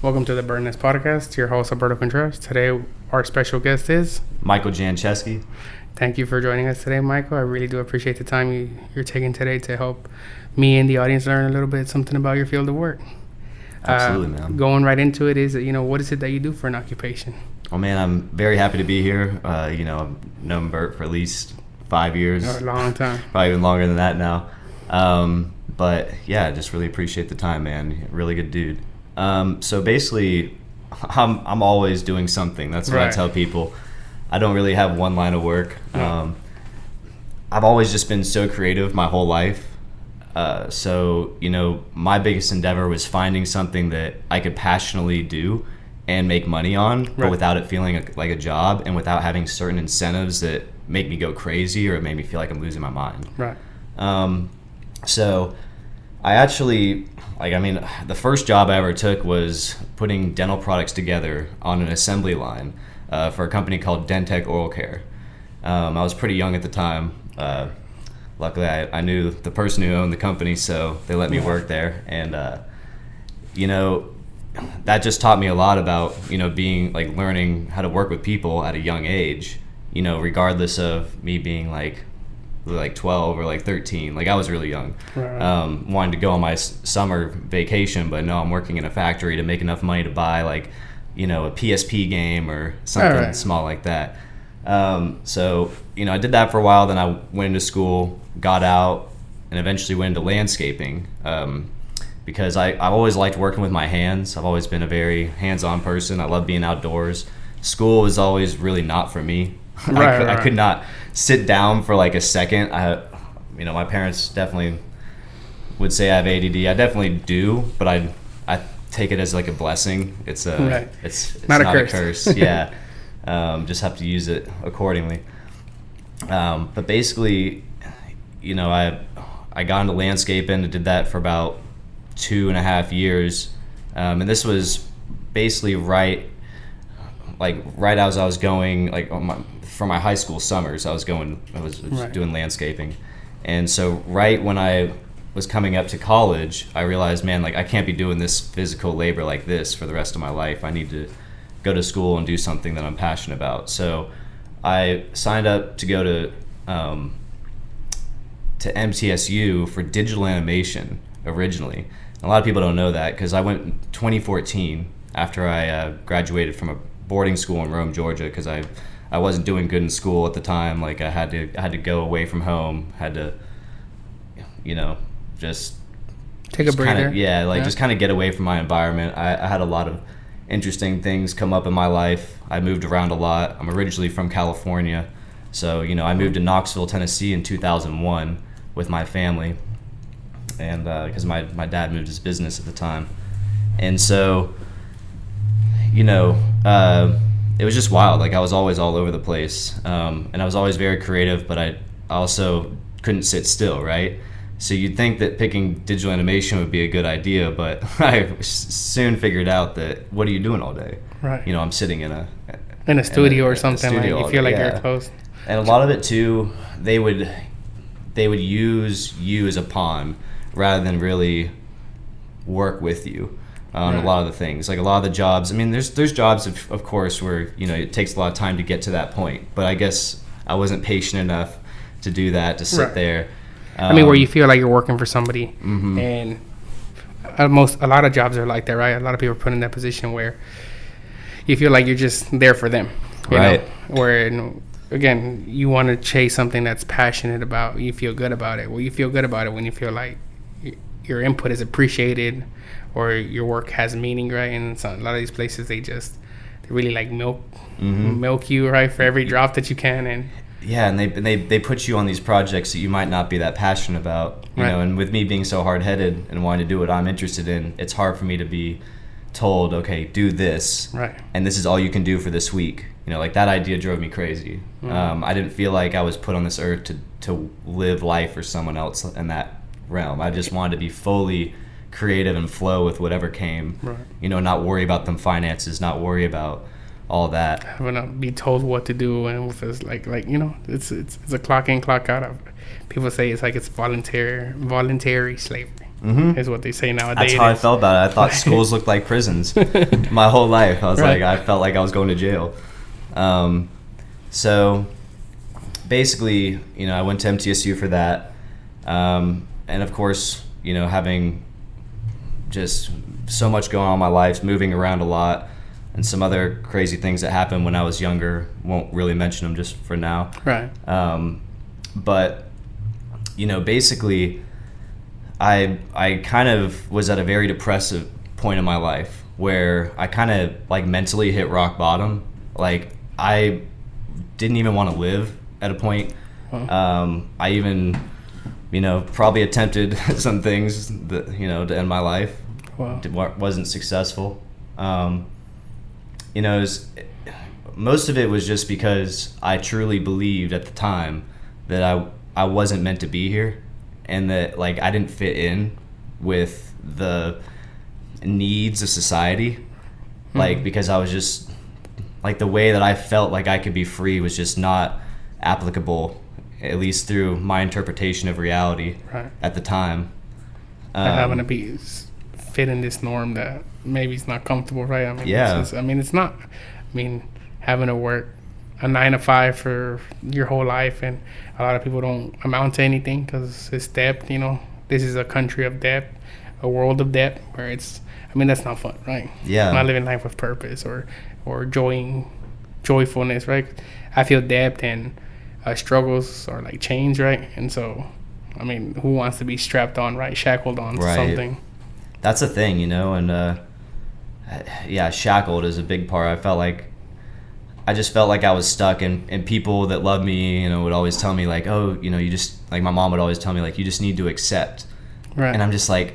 Welcome to the Birdnest Podcast. Your host, Alberto Contreras. Today, our special guest is Michael Jancheski. Thank you for joining us today, Michael. I really do appreciate the time you're taking today to help me and the audience learn a little bit something about your field of work. Absolutely, man. Going right into it is, what is it that you do for an occupation? Well, man, I'm very happy to be here. I've known Bert for at least 5 years. A long time. Probably even longer than that now. But yeah, I just really appreciate the time, man. Really good dude. So basically, I'm always doing something. That's what Right. I tell people. I don't really have one line of work. I've always just been so creative my whole life. So my biggest endeavor was finding something that I could passionately do and make money on, but Right. without it feeling like a job and without having certain incentives that make me go crazy or make me feel like I'm losing my mind. Right. So I actually, the first job I ever took was putting dental products together on an assembly line for a company called Dentec Oral Care. I was pretty young at the time. Luckily, I knew the person who owned the company, so they let me work there. And, that just taught me a lot about, being learning how to work with people at a young age, regardless of me being like 12 or 13. I was really young. Right. Wanted to go on my summer vacation, but no, I'm working in a factory to make enough money to buy a PSP game or something All right. small like that. So I did that for a while. Then I went into school, got out, and eventually went into landscaping. Because I've always liked working with my hands. I've always been a very hands-on person. I love being outdoors. School was always really not for me. Right. I could not sit down for a second. My parents definitely would say I have ADD. I definitely do, but I take it as a blessing. It's Right. it's Not not a a curse. curse. Yeah. Just have to use it accordingly. But basically, I got into landscaping and did that for about 2.5 years. And this was basically right as I was going for my high school summers. I was Right. doing landscaping. And so right when I was coming up to college, I realized, man, I can't be doing this physical labor like this for the rest of my life. I need to go to school and do something that I'm passionate about. So I signed up to go to MTSU for digital animation originally. A lot of people don't know that because I went in 2014 after I graduated from a boarding school in Rome, Georgia, because I wasn't doing good in school at the time. I had to go away from home, had to just Take a breather. just kind of get away from my environment. I had a lot of interesting things come up in my life. I moved around a lot. I'm originally from California, so I moved to Knoxville, Tennessee in 2001 with my family, and because my dad moved his business at the time, and so it was just wild. I was always all over the place, and I was always very creative, but I also couldn't sit still, right? So you'd think that picking digital animation would be a good idea, but I soon figured out that what are you doing all day? Right. I'm sitting in a studio or a something. studio You all feel day, like yeah. you're close. And a lot of it too, they would use you as a pawn rather than really work with you on Right. a lot of the things. A lot of the jobs. There's jobs of course where it takes a lot of time to get to that point. But I guess I wasn't patient enough to do that, to sit Right. there. Where you feel like you're working for somebody, Mhm. and a lot of jobs are like that, right? A lot of people are put in that position where you feel like you're just there for them, Right. Where again, you want to chase something that's passionate about. You feel good about it. Well, you feel good about it when you feel like your input is appreciated, or your work has meaning, right? And so a lot of these places, they really milk you, right, for every drop that you can, and Yeah, and they put you on these projects that you might not be that passionate about, Right. And with me being so hard-headed and wanting to do what I'm interested in, it's hard for me to be told, okay, do this, right, and this is all you can do for this week. That idea drove me crazy. Mhm. I didn't feel like I was put on this earth to live life for someone else in that realm. I just wanted to be fully creative and flow with whatever came. right. Not worry about them finances, not worry about all that. Having to be told what to do, and with this, it's a clock in, clock out. People say it's voluntary slavery. Mhm. is what they say nowadays. That's how I felt about it. I thought schools looked like prisons my whole life. I was Right. like, I felt like I was going to jail. So basically, I went to MTSU for that. And of course, having just so much going on in my life, moving around a lot, and some other crazy things that happened when I was younger. Won't really mention them just for now. Right. But basically, I kind of was at a very depressive point in my life where I kind of like mentally hit rock bottom. Like I didn't even want to live at a point. I even, probably attempted some things that, to end my life. Wow. Wasn't successful. Most of it was just because I truly believed at the time that I wasn't meant to be here, and that like I didn't fit in with the needs of society. Like because I was just like the way that I felt like I could be free was just not applicable, at least through my interpretation of reality Right. at the time. Having to be fit in this norm that maybe it's not comfortable, right? I mean, Yeah. it's not. I mean, having to work a 9 to 5 for your whole life, and a lot of people don't amount to anything because it's debt. This is a country of debt, a world of debt, where it's. I mean, that's not fun, right? Yeah. Not living life with purpose or joyfulness, right? I feel debt and struggles are like chains, right? And so, I mean, who wants to be strapped on, right? Shackled on to Right. something. That's a thing, and shackled is a big part. I just felt like I was stuck, and people that loved me, would always tell me like, oh, you just, like my mom would always tell me like, you just need to accept. Right. And I'm just like,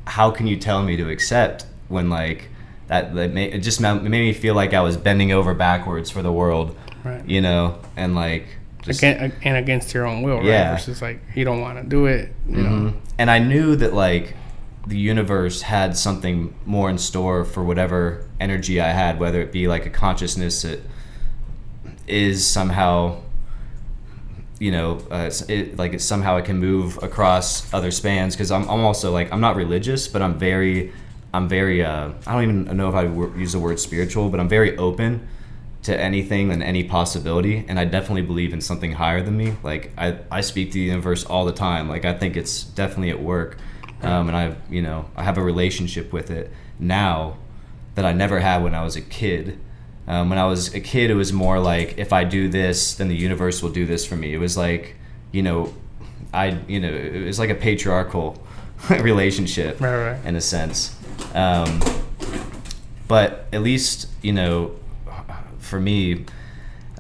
how can you tell me to accept when like it made me feel like I was bending over backwards for the world, Right. and like just, And against your own will, right? Yeah. Versus like you don't want to do it, you know. Mhm. And I knew that like the universe had something more in store for whatever energy I had, whether it be like a consciousness that is somehow, somehow it can move across other spans. Because I'm also like, I'm not religious, but I'm very I don't even know if I would use the word spiritual, but I'm very open to anything and any possibility, and I definitely believe in something higher than me. Like I speak to the universe all the time. Like I think it's definitely at work, and I have a relationship with it now that I never had when I was a kid. When I was a kid, it was more like, if I do this, then the universe will do this for me. It was like, it was like a patriarchal relationship, Right. in a sense. But at least, for me,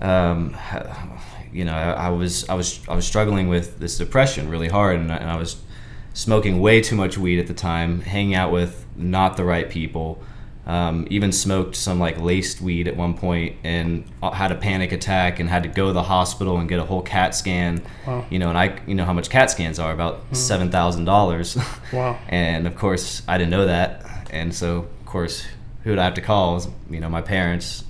I was struggling with this depression really hard, and I was smoking way too much weed at the time, hanging out with not the right people. Even smoked some like laced weed at one point, and had a panic attack and had to go to the hospital and get a whole CAT scan. Wow. And I how much CAT scans are, about $7,000. Wow. And of course I didn't know that, and so of course who would I have to call? My parents,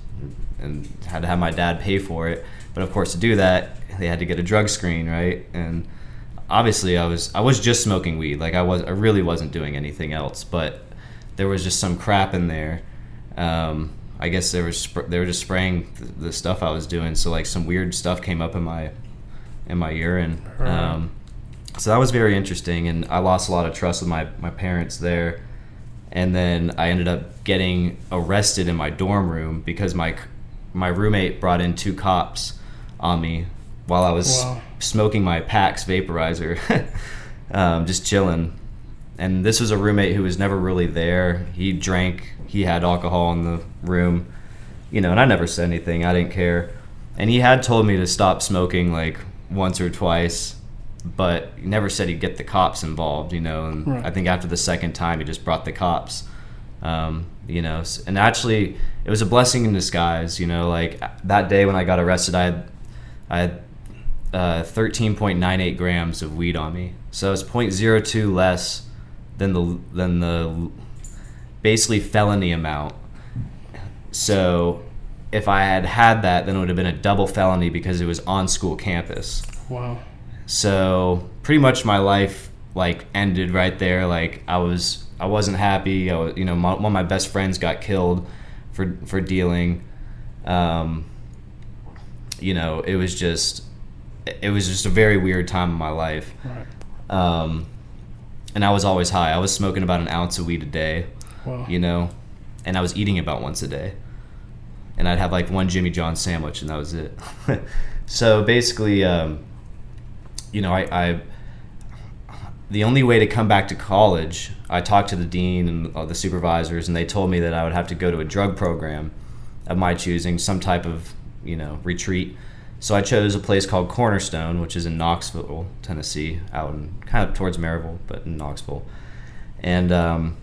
and had to have my dad pay for it. But of course to do that, they had to get a drug screen, right? And obviously I was just smoking weed. Like I really wasn't doing anything else, but there was just some crap in there. I guess they were just spraying the stuff I was doing, so like some weird stuff came up in my urine. So that was very interesting, and I lost a lot of trust with my parents there. And then I ended up getting arrested in my dorm room because my roommate brought in 2 cops on me while I was Wow. smoking my PAX vaporizer, just chilling. And this was a roommate who was never really there. He drank, he had alcohol in the room, and I never said anything. I didn't care. And he had told me to stop smoking like once or twice, but he never said he'd get the cops involved, and Right. I think after the second time he just brought the cops. And actually it was a blessing in disguise, like that day when I got arrested, I had 13.98 grams of weed on me. So it's 0.02 less than the basically felony amount. So if I had that, then it would have been a double felony because it was on school campus. Wow. So pretty much my life like ended right there. Like I wasn't happy. I was, you know, one of my best friends got killed for dealing. You know, it was just a very weird time in my life. Right. And I was always high. I was smoking about an ounce of weed a day. Wow. You know, and I was eating about once a day. And I'd have like one Jimmy John's sandwich, and that was it. So basically, you know, I the only way to come back to college, I talked to the dean and the supervisors, and they told me that I would have to go to a drug program of my choosing, some type of, you know, retreat. So I chose a place called Cornerstone, which is in Knoxville, Tennessee, out in kind of towards Maryville, but in Knoxville. And I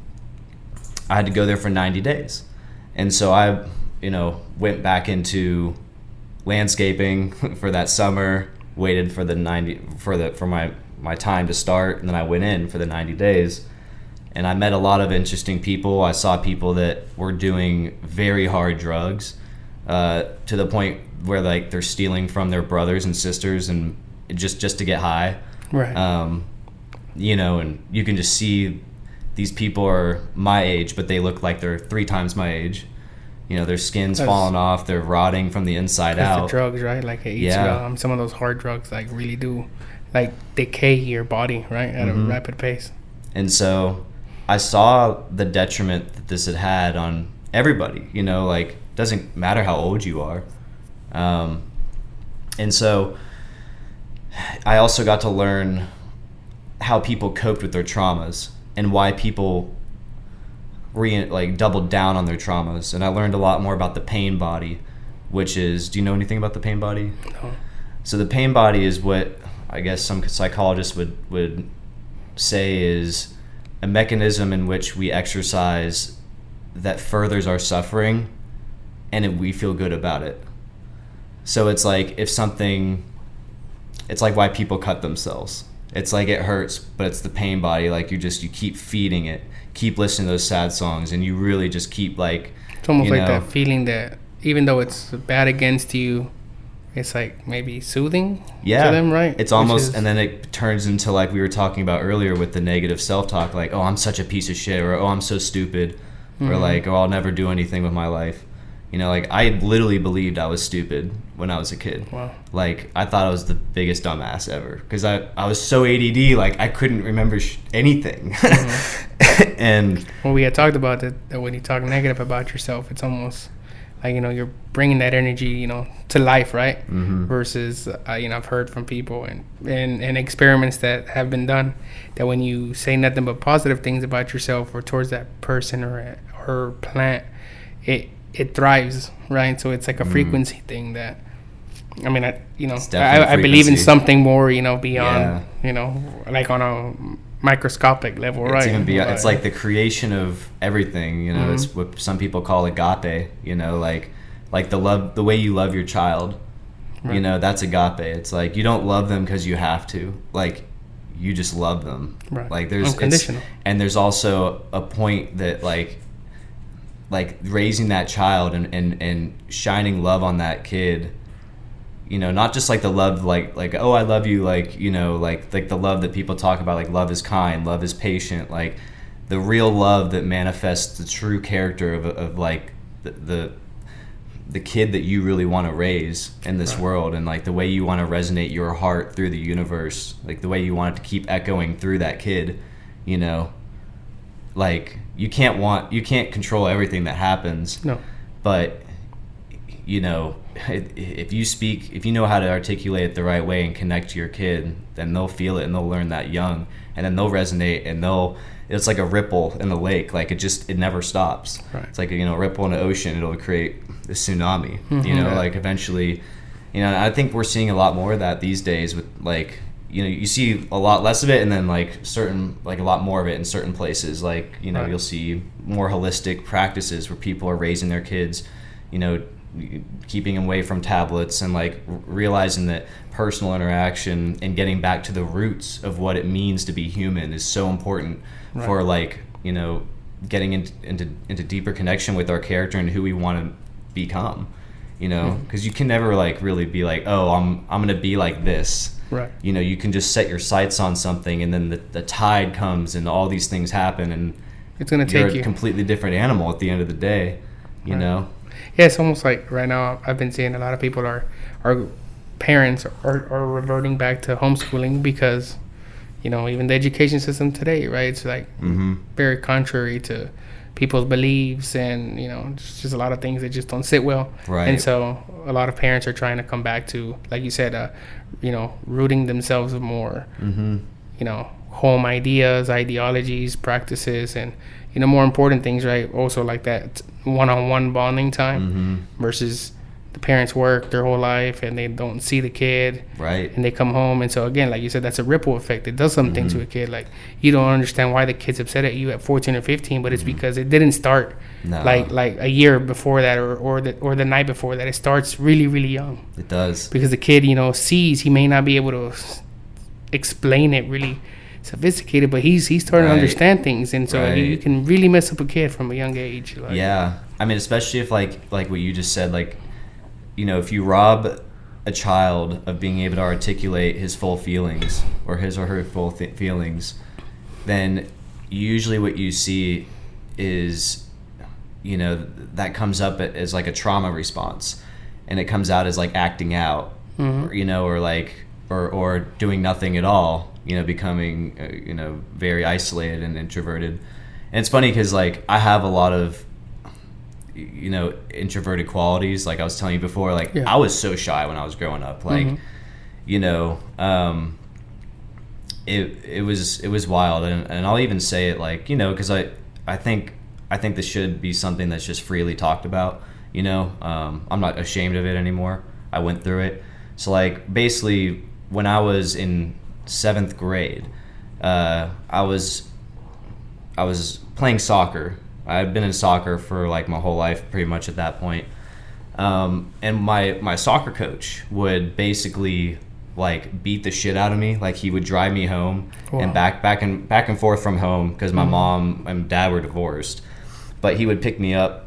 had to go there for 90 days. And so I, you know, went back into landscaping for that summer, waited for my time to start, and then I went in for the 90 days. And I met a lot of interesting people. I saw people that were doing very hard drugs, to the point where like they're stealing from their brothers and sisters and just to get high. Right. You know, and you can just see these people are my age, but they look like they're 3 times my age. You know, their skin's falling off, they're rotting from the inside out. The drugs, right? Like Yeah. some of those hard drugs like really do like decay your body, right, at a rapid pace. And so I saw the detriment that this had on everybody. You know, like, doesn't matter how old you are. And so I also got to learn how people coped with their traumas and why people doubled down on their traumas. And I learned a lot more about the pain body, which is, do you know anything about the pain body? No. So the pain body is what I guess some psychologists would say is a mechanism in which we exercise that furthers our suffering, and we feel good about it. So it's like it's like why people cut themselves. It's like it hurts, but it's the pain body. Like you keep feeding it, keep listening to those sad songs, and you really just keep like. It's almost like that feeling that even though it's bad against you, it's like maybe soothing to them, right? It's almost, and then it turns into like we were talking about earlier with the negative self-talk, like, oh, I'm such a piece of shit, or oh, I'm so stupid, or like, oh, I'll never do anything with my life. You know, like I literally believed I was stupid when I was a kid. Wow. Like I thought I was the biggest dumbass ever because I was so ADD, like I couldn't remember anything. And well, we had talked about that when you talk negative about yourself, it's almost like, you know, you're bringing that energy, you know, to life, right? Versus, you know, I've heard from people and experiments that have been done that when you say nothing but positive things about yourself or towards that person or plant, it thrives, right? So it's like a frequency thing that, I mean, I believe in something more, you know, beyond, you know, like on a microscopic level, right? It's even beyond, it's like the creation of everything, you know. It's what some people call agape, you know, like the way you love your child, you know, that's agape. It's like you don't love them because you have to, like you just love them, right? Like there's unconditional. And there's also a point that like raising that child and shining love on that kid, you know, not just like the love like oh, I love you, like, you know, like the love that people talk about, like love is kind, love is patient, like the real love that manifests the true character of like the kid that you really want to raise in this world, and like the way you want to resonate your heart through the universe, like the way you want it to keep echoing through that kid, you know. Like you can't control everything that happens. No. But you know, if you know how to articulate it the right way and connect to your kid, then they'll feel it and they'll learn that young, and then they'll resonate, and it's like a ripple in the lake, like it never stops. Right. It's like, you know, a ripple in the ocean, it'll create a tsunami. You know, like eventually, you know, I think we're seeing a lot more of that these days with like, you know, you see a lot less of it, and then like a lot more of it in certain places. Like, you know, you'll see more holistic practices where people are raising their kids, you know, keeping them away from tablets, and like realizing that personal interaction and getting back to the roots of what it means to be human is so important for like, you know, getting into deeper connection with our character and who we want to become, you know, because you can never like really be like, oh, I'm gonna be like this. Right. You know, you can just set your sights on something, and then the tide comes, and all these things happen, and It's gonna you're take a you. completely different animal at the end of the day. You Right. know. Yeah, it's almost like right now I've been seeing a lot of people are parents are reverting back to homeschooling because, you know, even the education system today, right? It's like Mm-hmm. very contrary to people's beliefs, and you know, just a lot of things that just don't sit well. Right. And so a lot of parents are trying to come back to, like you said, you know, rooting themselves more. Mm-hmm. You know, home ideas, ideologies, practices, and you know, more important things, right? Also like that one-on-one bonding time Mm-hmm. versus the parents work their whole life and they don't see the kid, Right. and they come home, and so again, like you said, that's a ripple effect. It does something Mm-hmm. to a kid. Like, you don't understand why the kid's upset at you at 14 or 15, but it's because it didn't start No. like a year before that, or the night before that. It starts really, really young, It does. because the kid, you know, sees, he may not be able to explain it really sophisticated, but he's starting Right. to understand things, and so Right. you can really mess up a kid from a young age. Like, Yeah, I mean, especially if like what you just said, like, you know, if you rob a child of being able to articulate his full feelings or his or her full feelings, then usually what you see is, you know, that comes up as like a trauma response, and it comes out as like acting out, or, you know, or like or doing nothing at all, you know, becoming you know, very isolated and introverted. And it's funny because like I have a lot of, you know, introverted qualities. Like I was telling you before, like Yeah. I was so shy when I was growing up. Like, you know, it was wild, and I'll even say it, like, you know, because I think this should be something that's just freely talked about. You know, I'm not ashamed of it anymore. I went through it. So like basically, when I was in 7th grade, I was playing soccer. I had been in soccer for like my whole life, pretty much at that point. And my soccer coach would basically like beat the shit out of me. Like he would drive me home and back and forth from home, because my mom and dad were divorced. But he would pick me up,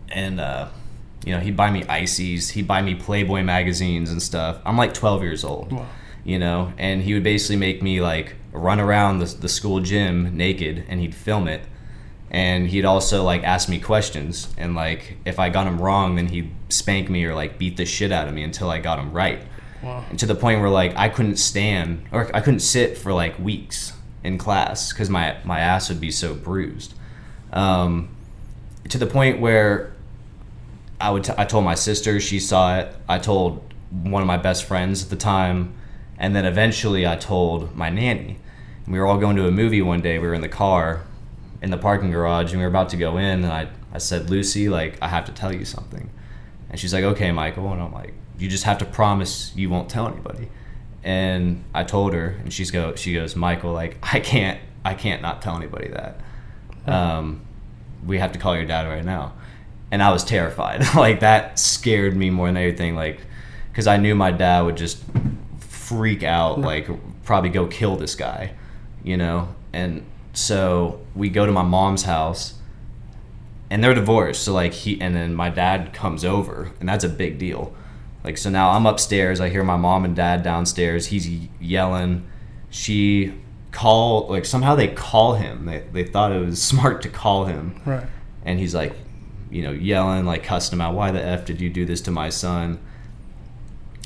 and you know, he'd buy me ices, he'd buy me Playboy magazines and stuff. I'm like 12 years old. Wow. You know, and he would basically make me like run around the school gym naked, and he'd film it. And he'd also like ask me questions, and like if I got him wrong, then he'd spank me or like beat the shit out of me until I got him right. Wow. And to the point where like I couldn't stand, or I couldn't sit for like weeks in class because my ass would be so bruised. To the point where I told my sister, she saw it. I told one of my best friends at the time, and then eventually I told my nanny. And we were all going to a movie one day. We were in the car in the parking garage, and we were about to go in, and I said, Lucy, like, I have to tell you something. And she's like, okay, Michael. And I'm like, you just have to promise you won't tell anybody. And I told her, and she goes, Michael, like, I can't not tell anybody that. We have to call your dad right now. And I was terrified. Like, that scared me more than anything, like, because I knew my dad would just freak out, like probably go kill this guy, you know. And so we go to my mom's house, and they're divorced, so like and then my dad comes over, and that's a big deal. Like, so now I'm upstairs, I hear my mom and dad downstairs, he's yelling. Somehow they call him. They thought it was smart to call him. Right. And he's like, you know, yelling, like cussing him out. Why the F did you do this to my son?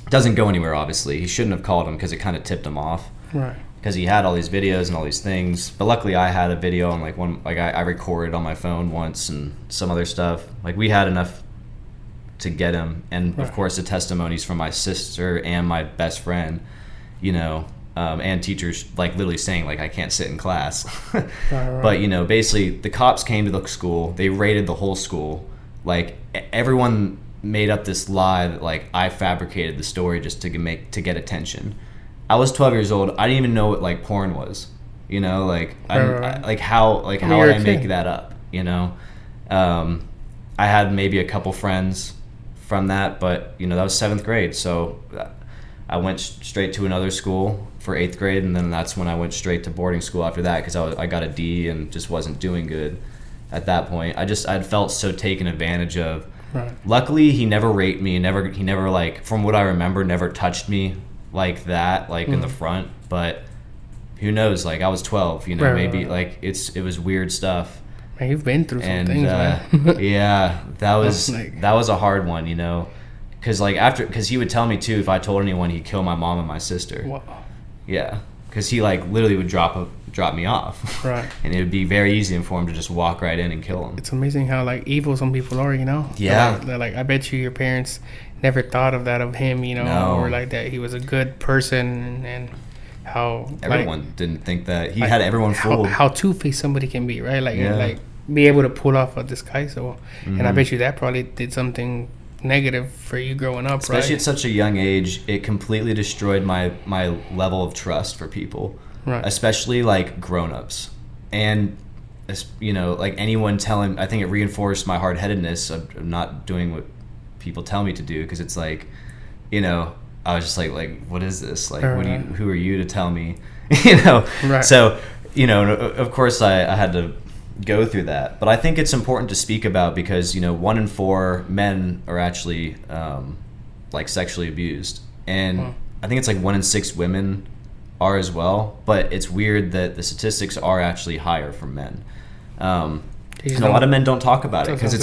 Doesn't go anywhere, obviously. He shouldn't have called him, because it kind of tipped him off. Right. Because he had all these videos and all these things. But luckily I had a video on like one, like I recorded on my phone once, and some other stuff. Like, we had enough to get him. And of course the testimonies from my sister and my best friend, you know, and teachers like literally saying like I can't sit in class. Right. But, you know, basically the cops came to the school, they raided the whole school. Like, everyone made up this lie that like I fabricated the story just to get attention. I was 12 years old. I didn't even know what like porn was, you know, like how would I make that up, you know? I had maybe a couple friends from that, but you know, that was 7th grade, so I went straight to another school for 8th grade, and then that's when I went straight to boarding school after that, because I got a D and just wasn't doing good at that point. I'd felt so taken advantage of. Right. Luckily, he never raped me. He never like, from what I remember, never touched me like that, like in the front, but who knows? Like I was 12, you know, Right, maybe right. like it was weird stuff. Man, you've been through some And things, man. yeah, that was Like- that was a hard one, you know, because like because he would tell me too if I told anyone he'd kill my mom and my sister. Wow. Yeah, because he like literally would drop me off, Right. and it would be very easy for him to just walk right in and kill him. It's amazing how like evil some people are, you know. Yeah. They're like, I bet you your parents never thought of that of him, you know, No. or like that he was a good person, and how Everyone didn't think that he like, had everyone fooled. how two-faced somebody can be, right? Like Yeah. like be able to pull off a disguise. So, and I Mhm. bet you that probably did something negative for you growing up, Especially right? at such a young age, it completely destroyed my level of trust for people, Right. especially like grown-ups. And you know, like anyone telling, I think it reinforced my hard-headedness of not doing what people tell me to do, because it's like, you know, I was just like what is this? Like, what do you? Who are you to tell me? You know. Right. So, you know, of course, I had to go through that, but I think it's important to speak about, because you know 1 in 4 men are actually like sexually abused, and I think it's like 1 in 6 women are as well. But it's weird that the statistics are actually higher for men. They And a lot of men don't talk about it That's because what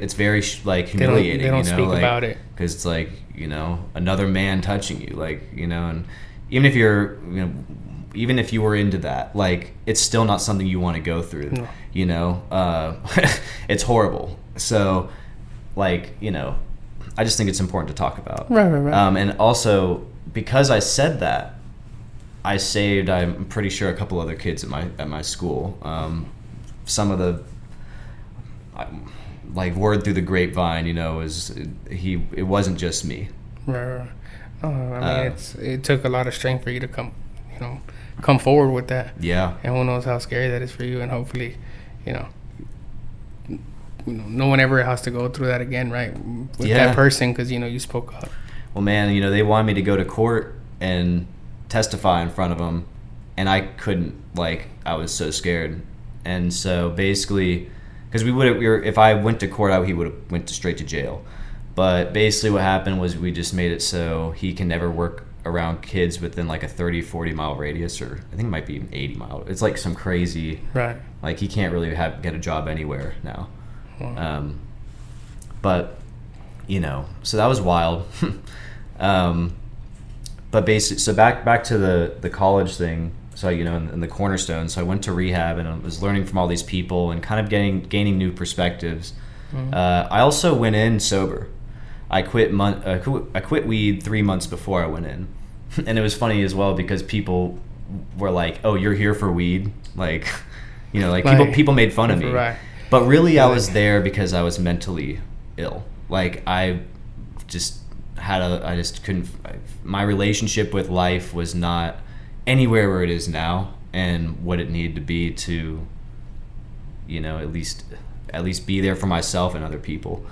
it's very like humiliating. they don't you know, speak like, about it. because it's like, you know, another man touching you, like, you know, and even if you're, you know, even if you were into that, like, it's still not something you want to go through. No. You know, it's horrible. So, like, you know, I just think it's important to talk about. Right. And also, because I said that, I saved, I'm pretty sure, a couple other kids at my school. Some of the like word through the grapevine, you know, it wasn't just me. Right. Oh, I mean, it took a lot of strength for you to come forward with that. Yeah. And who knows how scary that is for you, and hopefully, you know, no one ever has to go through that again, right? With Yeah. that person, because, you know, you spoke up. Well, man, you know, they wanted me to go to court and testify in front of them, and I couldn't. Like, I was so scared. And so basically, because if I went to court, he would have went straight to jail. But basically what happened was we just made it so he can never work around kids within like a 30, 40 mile radius, or I think it might be even 80 mile. It's like some crazy, Right. like he can't really get a job anywhere now. Wow. But, you know, so that was wild. But basically, so back to the college thing. So, you know, in the Cornerstone, so I went to rehab and I was learning from all these people and kind of gaining new perspectives. I also went in sober. I quit weed 3 months before I went in, and it was funny as well because people were like, "Oh, you're here for weed?" Like, you know, like people made fun of me. Right. But really, I was there because I was mentally ill. Like, I just couldn't. My relationship with life was not anywhere where it is now, and what it needed to be to, you know, at least be there for myself and other people.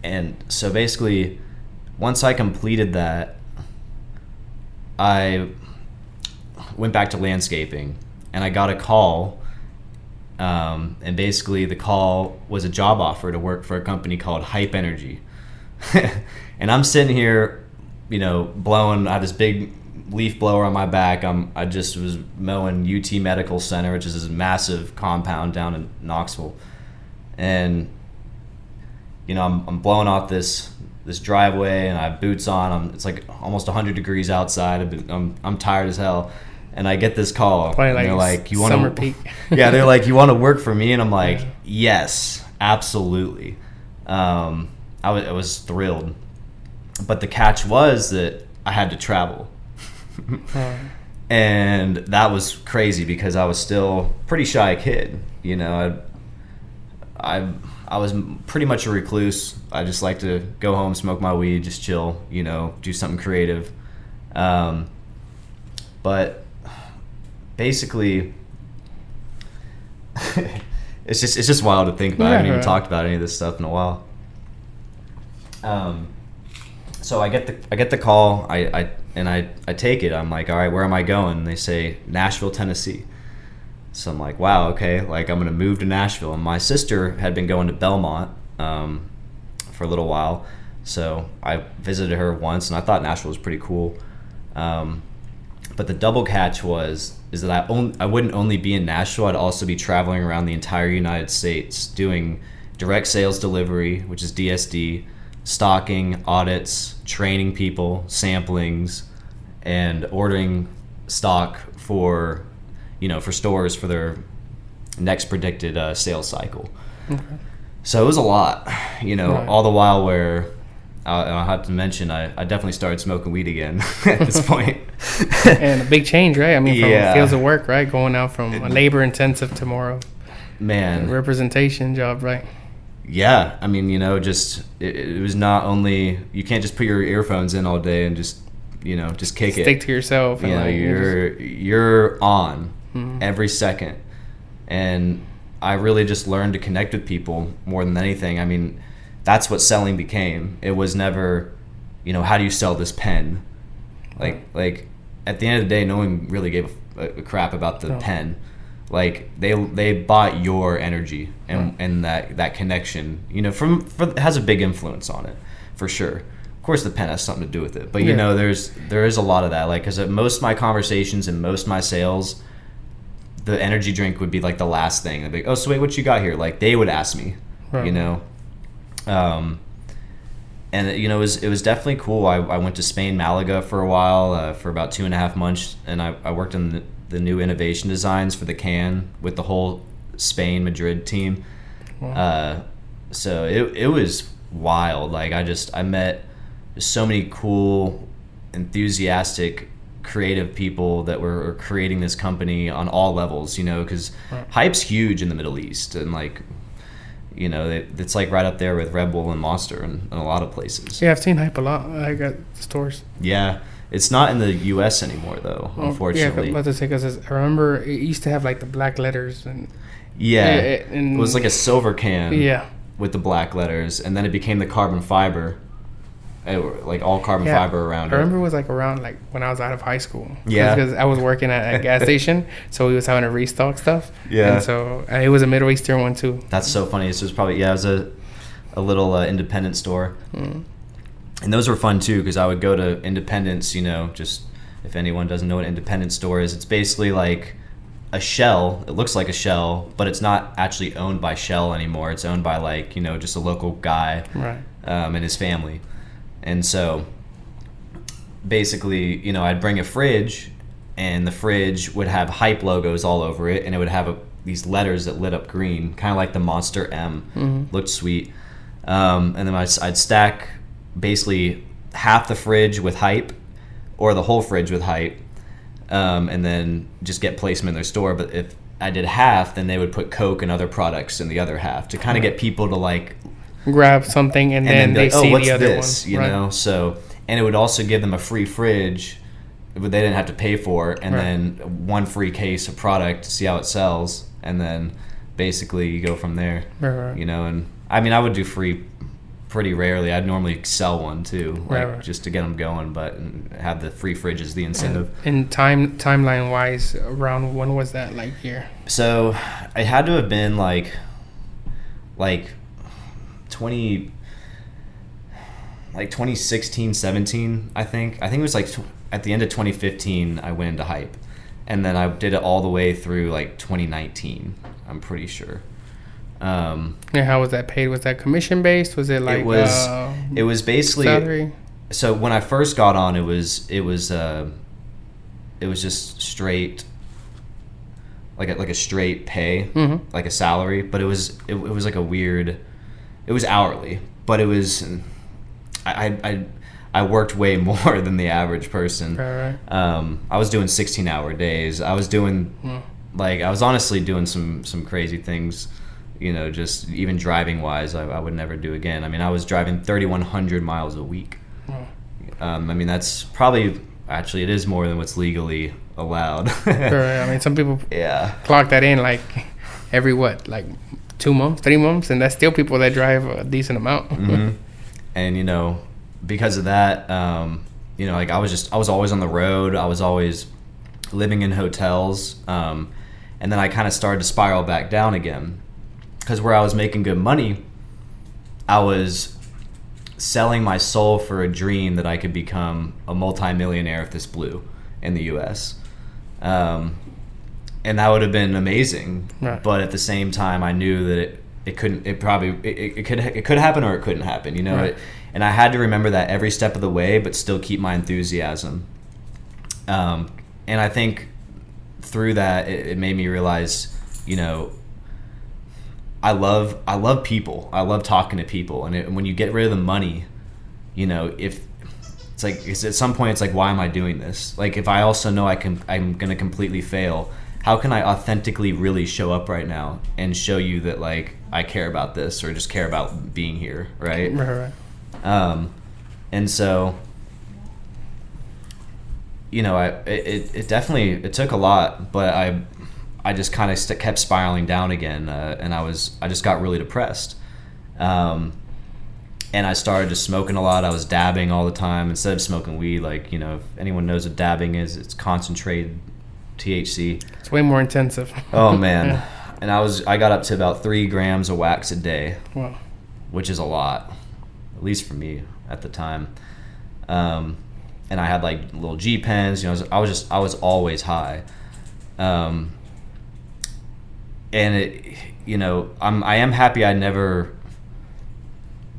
And so basically, once I completed that, I went back to landscaping, and I got a call. And basically, the call was a job offer to work for a company called Hype Energy. And I'm sitting here, you know, I had this big leaf blower on my back. I just was mowing UT Medical Center, which is this massive compound down in Knoxville. And, you know, I'm blowing off this driveway, and I have boots on. It's like almost 100 degrees outside. I'm tired as hell. And I get this call. Probably and they're like, "You want summer to?" peak. Yeah, they're like, "You want to work for me?" And I'm like, "Yes, absolutely." I was thrilled, but the catch was that I had to travel, and that was crazy because I was still a pretty shy kid. You know, I was pretty much a recluse. I just like to go home, smoke my weed, just chill. You know, do something creative. But basically, it's just wild to think about. I haven't even talked about any of this stuff in a while. So I get the call. I take it. I'm like, all right, where am I going? And they say Nashville, Tennessee. So I'm like, wow, okay. Like, I'm gonna move to Nashville. And my sister had been going to Belmont for a little while. So I visited her once, and I thought Nashville was pretty cool. But the double catch is that I wouldn't only be in Nashville, I'd also be traveling around the entire United States doing direct sales delivery, which is DSD, stocking, audits, training people, samplings, and ordering stock for stores for their next predicted sales cycle. Okay. So it was a lot, Right. all the while where I have to mention I definitely started smoking weed again at this point. And a big change, right? I mean, from Yeah. fields of work, right? Going out from a labor intensive to more of a Man, representation job, right? yeah. I mean, just it was not only, you can't just put your earphones in all day and just kick Stick it. to yourself. And like, You're on Mhm. every second, and I really just learned to connect with people more than anything. I mean, that's what selling became. It was never, how do you sell this pen? Like at the end of the day, no one really gave a crap about the No. pen. Like they bought your energy and that connection. It has a big influence on it, for sure. Of course, the pen has something to do with it, but Yeah. there is a lot of that. Like, because at most of my conversations and most of my sales, the energy drink would be like the last thing. They'd be like, "Oh, so wait, what you got here?" Like, they would ask me, Right. And it was definitely cool. I went to Spain, Malaga for a while, for about 2.5 months, and I worked on the new innovation designs for the can with the whole Spain Madrid team. Wow. So it was wild. Like, I met so many cool, enthusiastic, creative people that were creating this company on all levels. Because Right. hype's huge in the Middle East, and like, it's like right up there with Red Bull and Monster in a lot of places. Yeah, I've seen hype a lot. I got stores. Yeah, it's not in the U.S. anymore though, unfortunately. Yeah, about to say, because I remember it used to have like the black letters and Yeah, and it was like a silver can yeah. with the black letters, and then it became the carbon fiber, like all carbon Yeah. fiber around I it. remember it was like around like when I was out of high school. Yeah. Because I was working at a gas station, so we was having to restock stuff. Yeah. And so it was a Middle Eastern one too. That's so funny. So it was probably, it was a little independent store. Mm. And those were fun too, because I would go to Independence, just if anyone doesn't know what an independent store is, it's basically like a Shell. It looks like a Shell, but it's not actually owned by Shell anymore. It's owned by like, just a local guy Right. and his family. And so basically, I'd bring a fridge, and the fridge would have hype logos all over it, and it would have these letters that lit up green, kind of like the Monster M. Mhm. Looked sweet. And then I'd stack basically half the fridge with hype, or the whole fridge with hype, and then just get placement in their store. But if I did half, then they would put Coke and other products in the other half to kind of get people to like, Grab something and then be they like, oh, see what's the other this? one. You Right. know, so, and it would also give them a free fridge, but they didn't have to pay for it, and Right. then one free case of product to see how it sells, and then basically you go from there. Right, right. And I mean, I would do free pretty rarely. I'd normally sell one too, like Right. just to get them going, but have the free fridge as the incentive. And timeline wise, around when was that, like year? So it had to have been like 2016, 17, I think. I think it was like at the end of 2015, I went into hype. And then I did it all the way through like 2019, I'm pretty sure. And how was that paid? Was that commission based? Was it like it was basically, salary? so when I first got on, it was just straight, like a straight pay, Mhm. like a salary, but it was like a weird, it was hourly, but it was, I worked way more than the average person. Right, right. I was doing 16-hour days. I was doing, like, I was honestly doing some crazy things, just even driving wise, I would never do again. I mean, I was driving 3,100 miles a week. Wow. I mean, that's probably, actually, it is more than what's legally allowed. Right. I mean, some people Yeah. clock that in like every like 2 months, 3 months, and that's still people that drive a decent amount. Hmm. And, because of that, like I was always on the road. I was always living in hotels. And then I kind of started to spiral back down again, because where I was making good money, I was selling my soul for a dream that I could become a multimillionaire if this blew in the U.S. And that would have been amazing. Right. But at the same time, I knew that it could happen or it couldn't happen, you know. Right. And I had to remember that every step of the way, but still keep my enthusiasm. And I think through that, it made me realize, you know, I love people. I love talking to people, and when you get rid of the money, you know, if it's like at some point it's like, why am I doing this? Like, if I also know I'm gonna completely fail, how can I authentically really show up right now and show you that like I care about this or just care about being here, right? Right. And so, you know, it definitely took a lot, but I just kind of kept spiraling down again, and I just got really depressed. And I started just smoking a lot. I was dabbing all the time instead of smoking weed. Like, you know, if anyone knows what dabbing is, it's concentrated THC. It's way more intensive. Oh man. And I got up to about 3 grams of wax a day. Wow. Which is a lot, at least for me at the time. And I had like little G pens, you know, I was always high. And it, you know, I am happy I never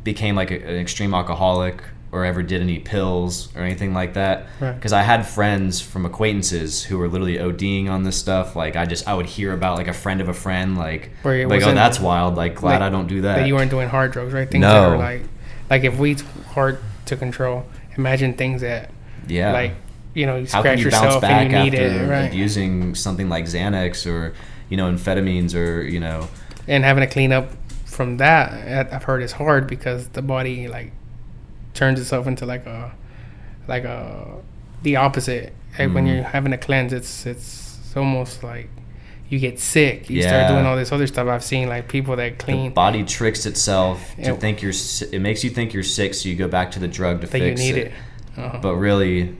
became like an extreme alcoholic or ever did any pills or anything like that. Right. Because I had friends from acquaintances who were literally ODing on this stuff. Like I would hear about like a friend of a friend, like oh, that's wild. Like, glad I don't do that. That you weren't doing hard drugs, right? Things No. that are like if weed's hard to control, imagine things that, Yeah. like, you know, you How scratch can you yourself bounce back and you need after it, right? abusing something like Xanax or, you know, amphetamines or, you know. And having to clean up from that, I've heard is hard because the body like turns itself into like the opposite. Like when you're having to cleanse, it's almost like you get sick. You start doing all this other stuff. I've seen like people that clean. The body tricks itself to It- think it makes you think you're sick, so you go back to the drug to that you fix need it. it. Uh-huh. But really,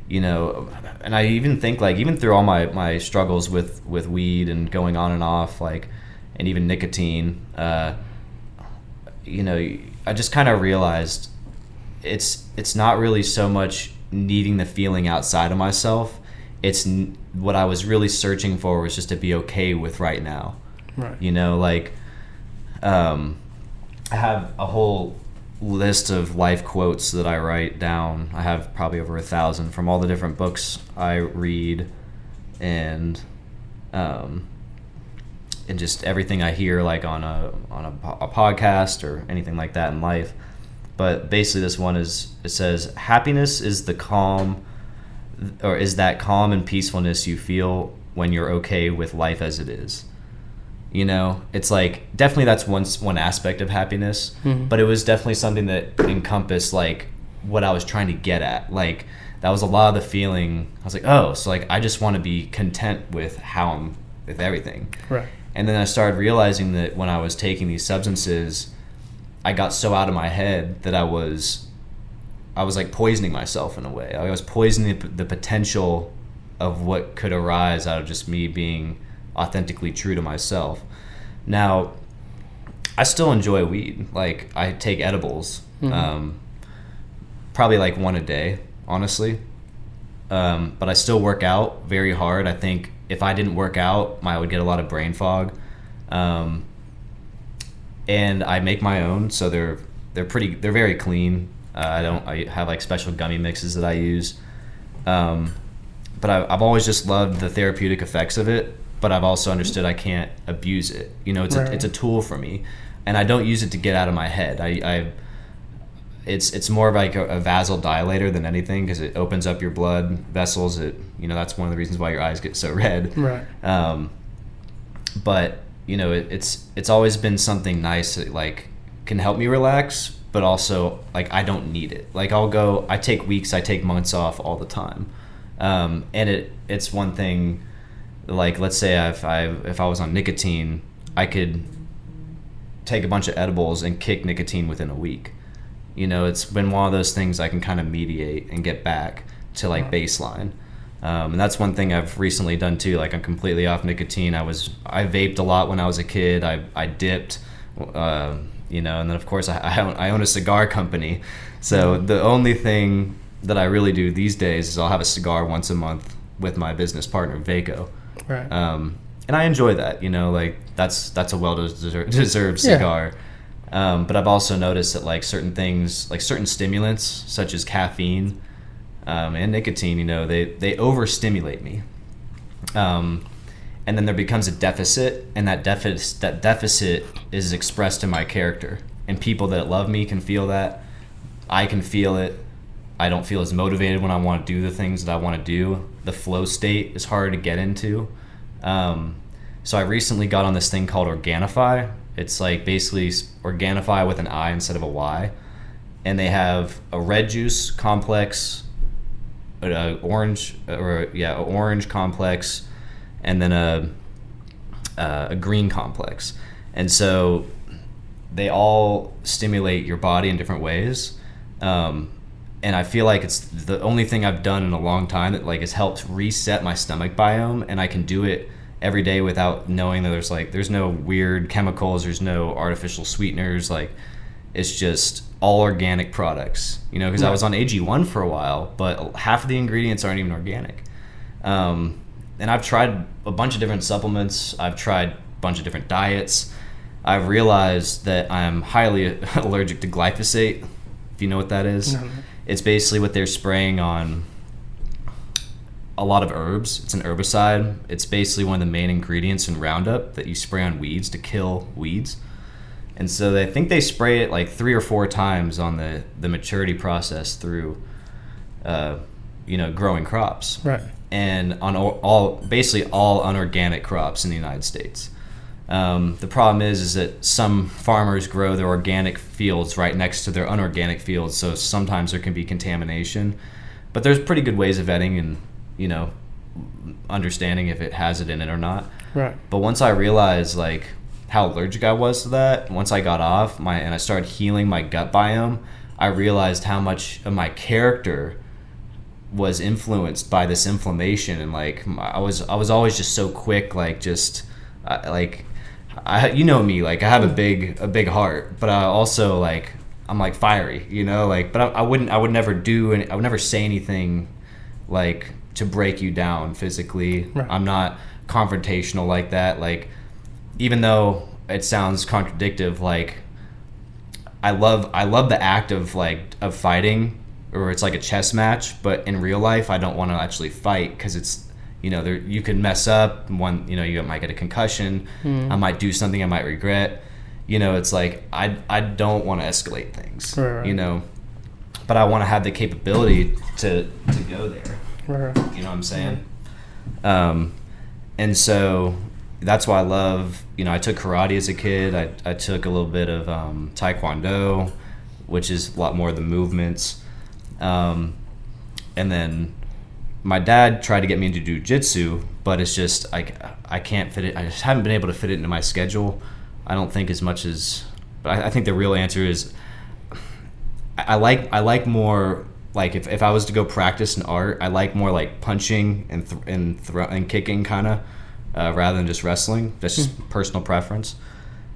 you know, and I even think like even through all my struggles with weed and going on and off, like, and even nicotine, you know, I just kind of realized it's not really so much needing the feeling outside of myself. It's what I was really searching for was just to be okay with right now. Right. You know, like, I have a whole list of life quotes that I write down. I have probably over 1,000 from all the different books I read, and just everything I hear, like on a podcast or anything like that in life. But basically, this one it says, happiness is that calm and peacefulness you feel when you're okay with life as it is. You know, it's like, definitely that's one aspect of happiness, but it was definitely something that encompassed like what I was trying to get at. Like, that was a lot of the feeling. I was like, oh, so like I just want to be content with how I'm with everything. Right. And then I started realizing that when I was taking these substances, I got so out of my head that I was like poisoning myself in a way. I was poisoning the potential of what could arise out of just me being authentically true to myself. Now, I still enjoy weed. Like, I take edibles, probably like 1 a day, honestly. But I still work out very hard. I think if I didn't work out, I would get a lot of brain fog. And I make my own, so they're very clean. I have like special gummy mixes that I use. But I've always just loved the therapeutic effects of it, but I've also understood I can't abuse it. You know, it's a tool for me, and I don't use it to get out of my head. It's more of like a vasodilator than anything, because it opens up your blood vessels. That's one of the reasons why your eyes get so red. Right. But you know, it's always been something nice that like can help me relax, but also like I don't need it. Like I take weeks, I take months off all the time, and it's one thing. Like, let's say if I was on nicotine, I could take a bunch of edibles and kick nicotine within a week. You know, it's been one of those things I can kind of mediate and get back to like baseline. And that's one thing I've recently done too. Like, I'm completely off nicotine. I vaped a lot when I was a kid. I dipped you know, and then of course I own a cigar company. So the only thing that I really do these days is I'll have a cigar once a month with my business partner, Vaco. Right. And I enjoy that, you know, like that's a well-deserved cigar. But I've also noticed that like certain things, like certain stimulants such as caffeine and nicotine, you know, they overstimulate me. And then there becomes a deficit, and that deficit is expressed in my character. And people that love me can feel that. I can feel it. I don't feel as motivated when I want to do the things that I want to do. The flow state is hard to get into. So I recently got on this thing called Organifi. It's like basically Organifi with an I instead of a Y. And they have a red juice complex, an orange complex, and then a green complex. And so they all stimulate your body in different ways. And I feel like it's the only thing I've done in a long time that like has helped reset my stomach biome, and I can do it every day without knowing that there's no weird chemicals, there's no artificial sweeteners, like it's just all organic products, you know, because I was on AG1 for a while, but half of the ingredients aren't even organic. And I've tried a bunch of different supplements, I've tried a bunch of different diets. I've realized that I'm highly allergic to glyphosate, if you know what that is. No. It's basically what they're spraying on a lot of herbs. It's an herbicide. It's basically one of the main ingredients in Roundup that you spray on weeds to kill weeds. And so I think they spray it like 3 or 4 times on the maturity process through, growing crops. Right. And on basically all unorganic crops in the United States. The problem is that some farmers grow their organic fields right next to their unorganic fields, so sometimes there can be contamination. But there's pretty good ways of vetting and, you know, understanding if it has it in it or not. Right. But once I realized like how allergic I was to that, once I got off and I started healing my gut biome, I realized how much of my character was influenced by this inflammation. And like I was always just so quick, like just you know me, like I have a big heart, but I also like I'm like fiery, you know, like, but I would never say anything like to break you down physically. Right. I'm not confrontational like that. Like, even though it sounds contradictory, like I love the act of fighting, or it's like a chess match, but in real life I don't want to actually fight because it's, you know, you could mess up one, you know, you might get a concussion. I might do something I might regret, you know. It's like I don't want to escalate things. Right. You know, but I want to have the capability to go there. Right. You know what I'm saying? And so that's why I love, you know, I took karate as a kid. I took a little bit of taekwondo, which is a lot more of the movements. And then my dad tried to get me into jiu-jitsu, but it's just I can't fit it. I just haven't been able to fit it into my schedule. I don't think as much as, but I think the real answer is I like more, like if I was to go practice an art, I like more like punching and kicking kind of rather than just wrestling. That's just personal preference.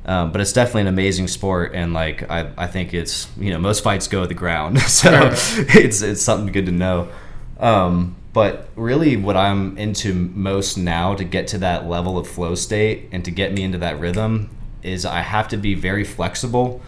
But it's definitely an amazing sport, and like I think it's, you know, most fights go to the ground, so it's something good to know. But really what I'm into most now to get to that level of flow state and to get me into that rhythm is I have to be very flexible.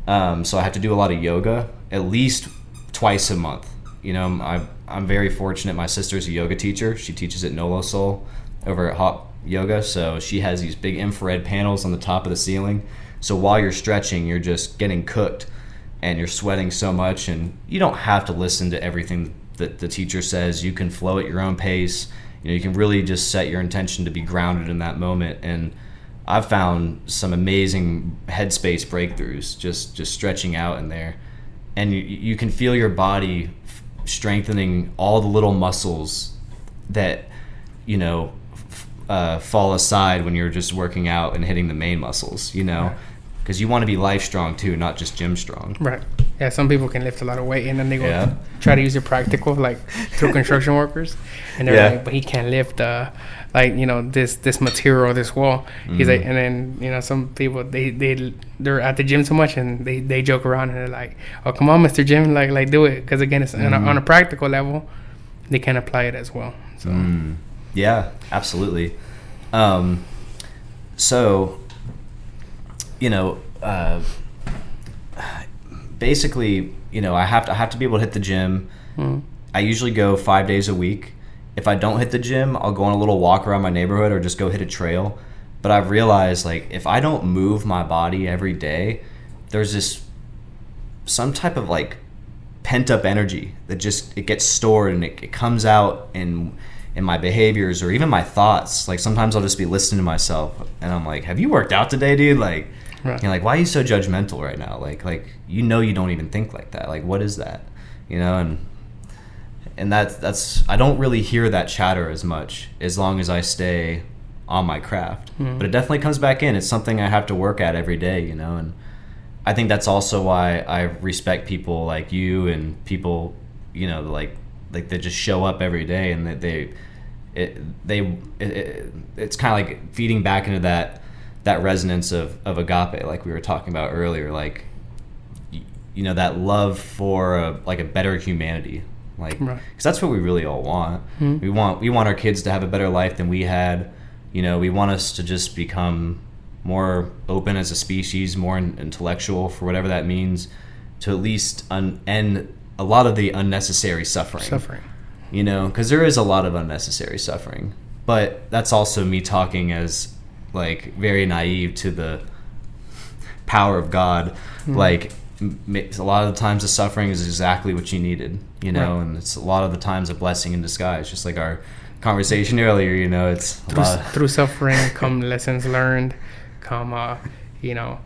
So I have to do a lot of yoga at least twice a month. You know, I'm very fortunate. My sister's a yoga teacher. She teaches at Nolo Soul over at Hot Yoga. So she has these big infrared panels on the top of the ceiling. So while you're stretching, you're just getting cooked and you're sweating so much, and you don't have to listen to everything that the teacher says. You can flow at your own pace. You know, you can really just set your intention to be grounded in that moment. And I've found some amazing headspace breakthroughs just stretching out in there. And you can feel your body strengthening all the little muscles that, you know, fall aside when you're just working out and hitting the main muscles, you know, because you want to be life strong too, not just gym strong. Right. Yeah, some people can lift a lot of weight, and then they go Yeah. try to use it practical, like through construction workers, and they're Yeah. like, but he can't lift, like, you know, this material, this wall. He's like, and then, you know, some people they're at the gym so much, and they joke around, and they're like, oh, come on, Mr. Jim, like do it, because again, it's on a practical level, they can apply it as well. So Yeah, absolutely. So, you know, basically, you know, I have to be able to hit the gym. I usually go 5 days a week. If I don't hit the gym, I'll go on a little walk around my neighborhood or just go hit a trail. But I've realized, like, if I don't move my body every day, there's this some type of like pent up energy that just it gets stored, and it comes out in my behaviors or even my thoughts. Like sometimes I'll just be listening to myself and I'm like, have you worked out today, dude? Like, Right. you're like, why are you so judgmental right now? Like you know, you don't even think like that. Like, what is that? You know, and that's I don't really hear that chatter as much as long as I stay on my craft. But it definitely comes back in. It's something I have to work at every day, you know, and I think that's also why I respect people like you and people, you know, like they just show up every day, and that it's kind of like feeding back into that resonance of agape, like we were talking about earlier, like, you know, that love for a better humanity, like, Right. because that's what we really all want. We want our kids to have a better life than we had. You know, we want us to just become more open as a species, more intellectual, for whatever that means, to at least end a lot of the unnecessary suffering. You know, because there is a lot of unnecessary suffering, but that's also me talking as like very naive to the power of God. Like a lot of the times the suffering is exactly what you needed, you know, Right. and it's a lot of the times a blessing in disguise, just like our conversation earlier. You know, it's Through suffering come lessons learned, come you know,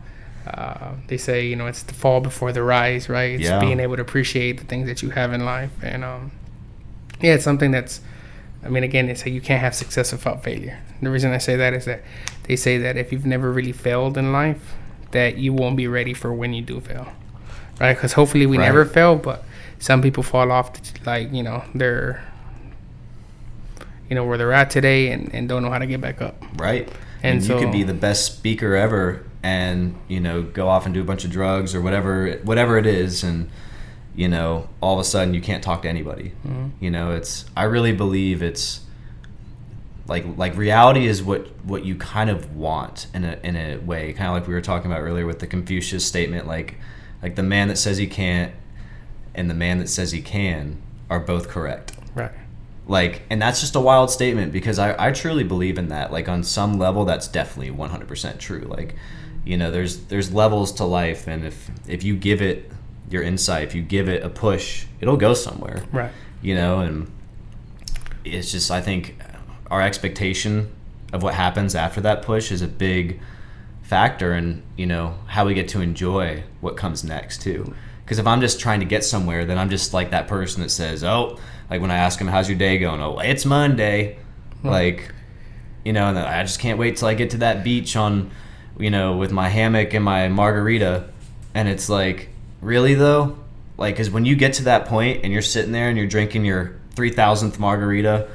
they say, you know, it's the fall before the rise, right? It's Yeah. being able to appreciate the things that you have in life. And yeah, it's something that's, I mean, again, it's like you can't have success without failure. The reason I say that is that they say that if you've never really failed in life, that you won't be ready for when you do fail, right? Because hopefully we Right. never fail, but some people fall off, like, you know, they're, you know, where they're at today and don't know how to get back up. right. And And you so- could be the best speaker ever, and, you know, go off and do a bunch of drugs or whatever it is, and, you know, all of a sudden you can't talk to anybody. You know, I really believe it's like reality is what you kind of want in a way, kind of like we were talking about earlier with the Confucius statement, like the man that says he can't and the man that says he can are both correct. Right. Like, and that's just a wild statement, because I truly believe in that. Like, on some level, that's definitely 100% true. Like, you know, there's levels to life, and if you give it your insight, if you give it a push, it'll go somewhere. Right. You know, and it's just, I think our expectation of what happens after that push is a big factor in, you know, how we get to enjoy what comes next too. Because if I'm just trying to get somewhere, then I'm just like that person that says, oh, like when I ask them, how's your day going? Oh, it's Monday. Like, you know, and then I just can't wait till I get to that beach on, you know, with my hammock and my margarita. And it's like, really though? Like, because when you get to that point and you're sitting there and you're drinking your 3,000th margarita,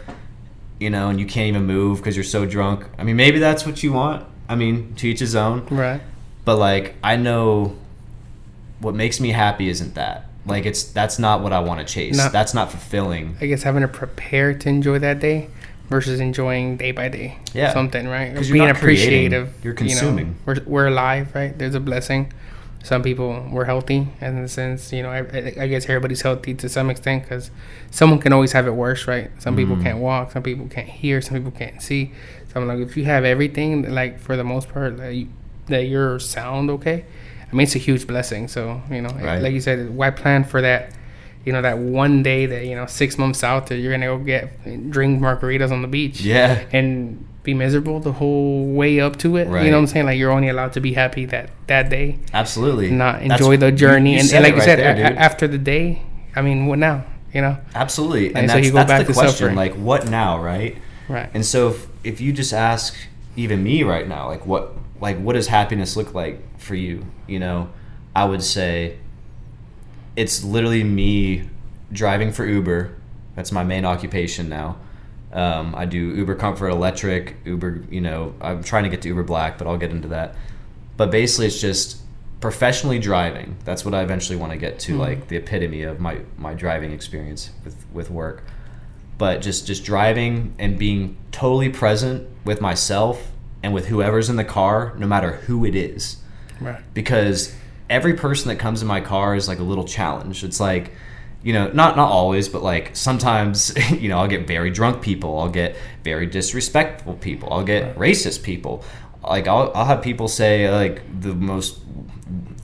you know, and you can't even move because you're so drunk. I mean, maybe that's what you want. I mean, to each his own. Right. But like, I know what makes me happy isn't that. Like, that's not what I want to chase. No. That's not fulfilling. I guess having to prepare to enjoy that day versus enjoying day by day. Yeah. Something, right? 'Cause you're Being not creating, appreciative. you're you know, consuming. we're alive, right? There's a blessing. Some people were healthy, and in the sense, you know, I guess everybody's healthy to some extent, because someone can always have it worse, right? Some people can't walk, some people can't hear, some people can't see. So I'm like, if you have everything, like for the most part, that you're sound okay, I mean, it's a huge blessing. So, you know, Right. like you said, why plan for that? You know, that one day that, you know, 6 months out that you're gonna go drink margaritas on the beach, Yeah. and be miserable the whole way up to it. Right. You know what I'm saying? Like, you're only allowed to be happy that day, Absolutely. not That's- enjoy the journey. you and said like it you right said, there, dude. after the day, I mean, what now? You know? Absolutely. And And so you go that's back the to question. suffering. Like, what now, right? Right. And so if you just ask even me right now, like what does happiness look like for you? You know, I would say it's literally me driving for Uber. That's my main occupation now. I do Uber Comfort Electric, Uber, I'm trying to get to Uber Black, but I'll get into that. But basically it's just professionally driving. That's what I eventually want to get to, like the epitome of my driving experience with work. But just driving and being totally present with myself and with whoever's in the car, no matter who it is. Right. Because every person that comes in my car is like a little challenge. It's like, not always, but like sometimes, I'll get very drunk people. I'll get very disrespectful people. I'll get racist people. Like I'll have people say like the most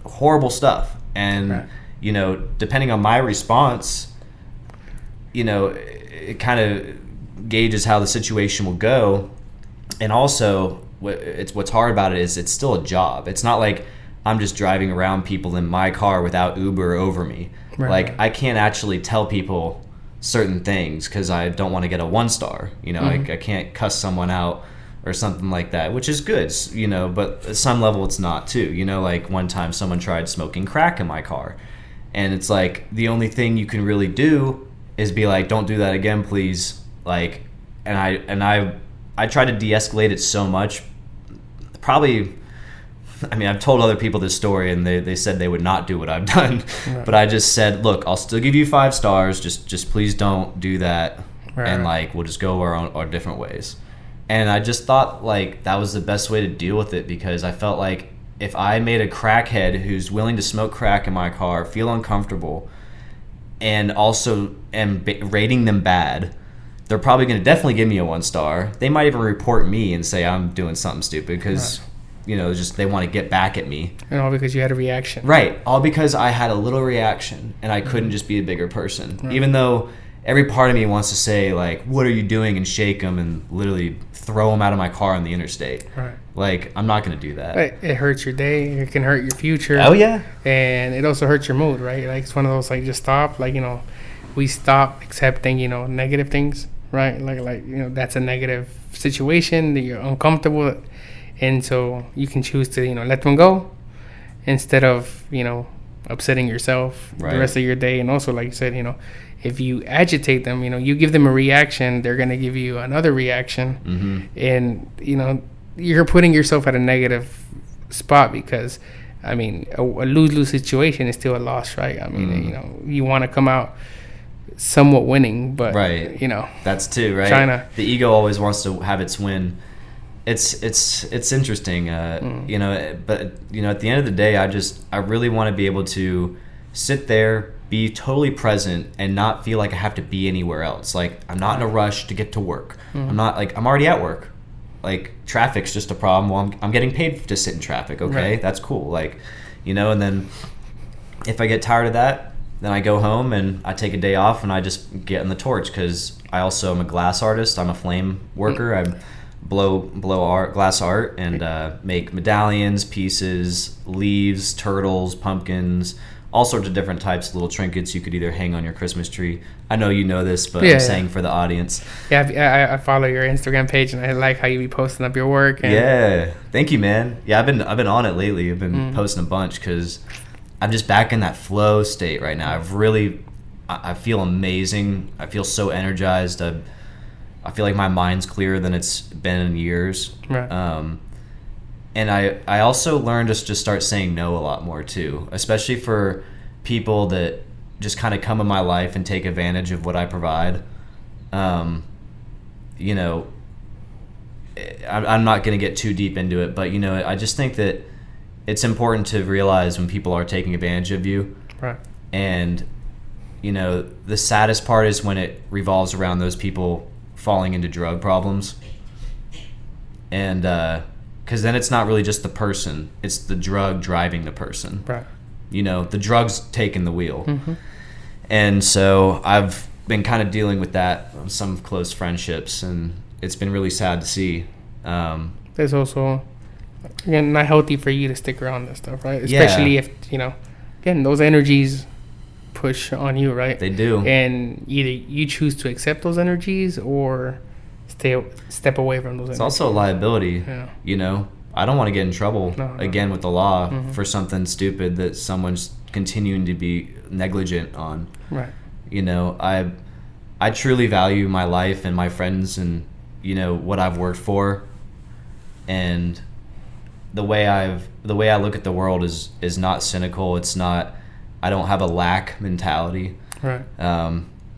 horrible stuff. And, depending on my response, it kind of gauges how the situation will go. And also what's hard about it is it's still a job. It's not like I'm just driving around people in my car without Uber over me. Right. Like I can't actually tell people certain things because I don't want to get a 1-star. I can't cuss someone out or something like that, which is good, but at some level it's not too. Like one time someone tried smoking crack in my car, and it's like the only thing you can really do is be like, don't do that again, please. Like, and I try to de-escalate it so much. Probably, I've told other people this story and they said they would not do what I've done. Right. But I just said, look, I'll still give you 5 stars. Just please don't do that. Right. And like, we'll just go our different ways. And I just thought like that was the best way to deal with it, because I felt like if I made a crackhead who's willing to smoke crack in my car feel uncomfortable and also am rating them bad, they're probably going to definitely give me a 1-star. They might even report me and say I'm doing something stupid because, just they want to get back at me. And all because you had a reaction. Right. All because I had a little reaction and I couldn't just be a bigger person. Right. Even though every part of me wants to say, like, what are you doing, and shake them and literally throw them out of my car on the interstate. Right. Like, I'm not going to do that. Right. It hurts your day. It can hurt your future. Oh, yeah. And it also hurts your mood, right? Like, it's one of those, like, just stop. Like, we stop accepting, negative things, right? Like that's a negative situation that you're uncomfortable with. And so you can choose to, let them go instead of, upsetting yourself the rest of your day. And also, like you said, if you agitate them, you give them a reaction, they're going to give you another reaction. Mm-hmm. And, you're putting yourself at a negative spot because, a lose-lose situation is still a loss, right? You want to come out somewhat winning, but, right. That's too, right? The ego always wants to have its win. It's interesting, but at the end of the day, I really want to be able to sit there, be totally present, and not feel like I have to be anywhere else. Like, I'm not in a rush to get to work. Mm-hmm. I'm not like, I'm already at work. Like, traffic's just a problem. Well, I'm getting paid to sit in traffic. Okay, right. That's cool. Like, and then if I get tired of that, then I go home and I take a day off and I just get in the torch, because I also am a glass artist. I'm a flame worker. I blow glass art and make medallions, pieces, leaves, turtles, pumpkins, all sorts of different types of little trinkets you could either hang on your Christmas tree. I know you know this, but I'm saying for the audience. Yeah, I follow your Instagram page and I like how you be posting up your work. And yeah, thank you, man. Yeah, I've been on it lately. I've been posting a bunch because I'm just back in that flow state right now. I feel amazing. I feel so energized. I feel like my mind's clearer than it's been in years. Right. And I also learned to just start saying no a lot more too, especially for people that just kind of come in my life and take advantage of what I provide. I'm not going to get too deep into it, but I just think that it's important to realize when people are taking advantage of you. Right. And the saddest part is when it revolves around those people falling into drug problems. And because then it's not really just the person, it's the drug driving the person. Right. The drug's taking the wheel. Mm-hmm. And so I've been kind of dealing with that on some close friendships, and it's been really sad to see. There's also, again, not healthy for you to stick around this stuff, right? Especially if, again, those energies push on you, right? They do. And either you choose to accept those energies or step away from those energies. It's also a liability, I don't want to get in trouble No. again with the law for something stupid that someone's continuing to be negligent on. Right. You know, I truly value my life and my friends and, you know, what I've worked for, and the way I look at the world is not cynical. It's not, I don't have a lack mentality. Right.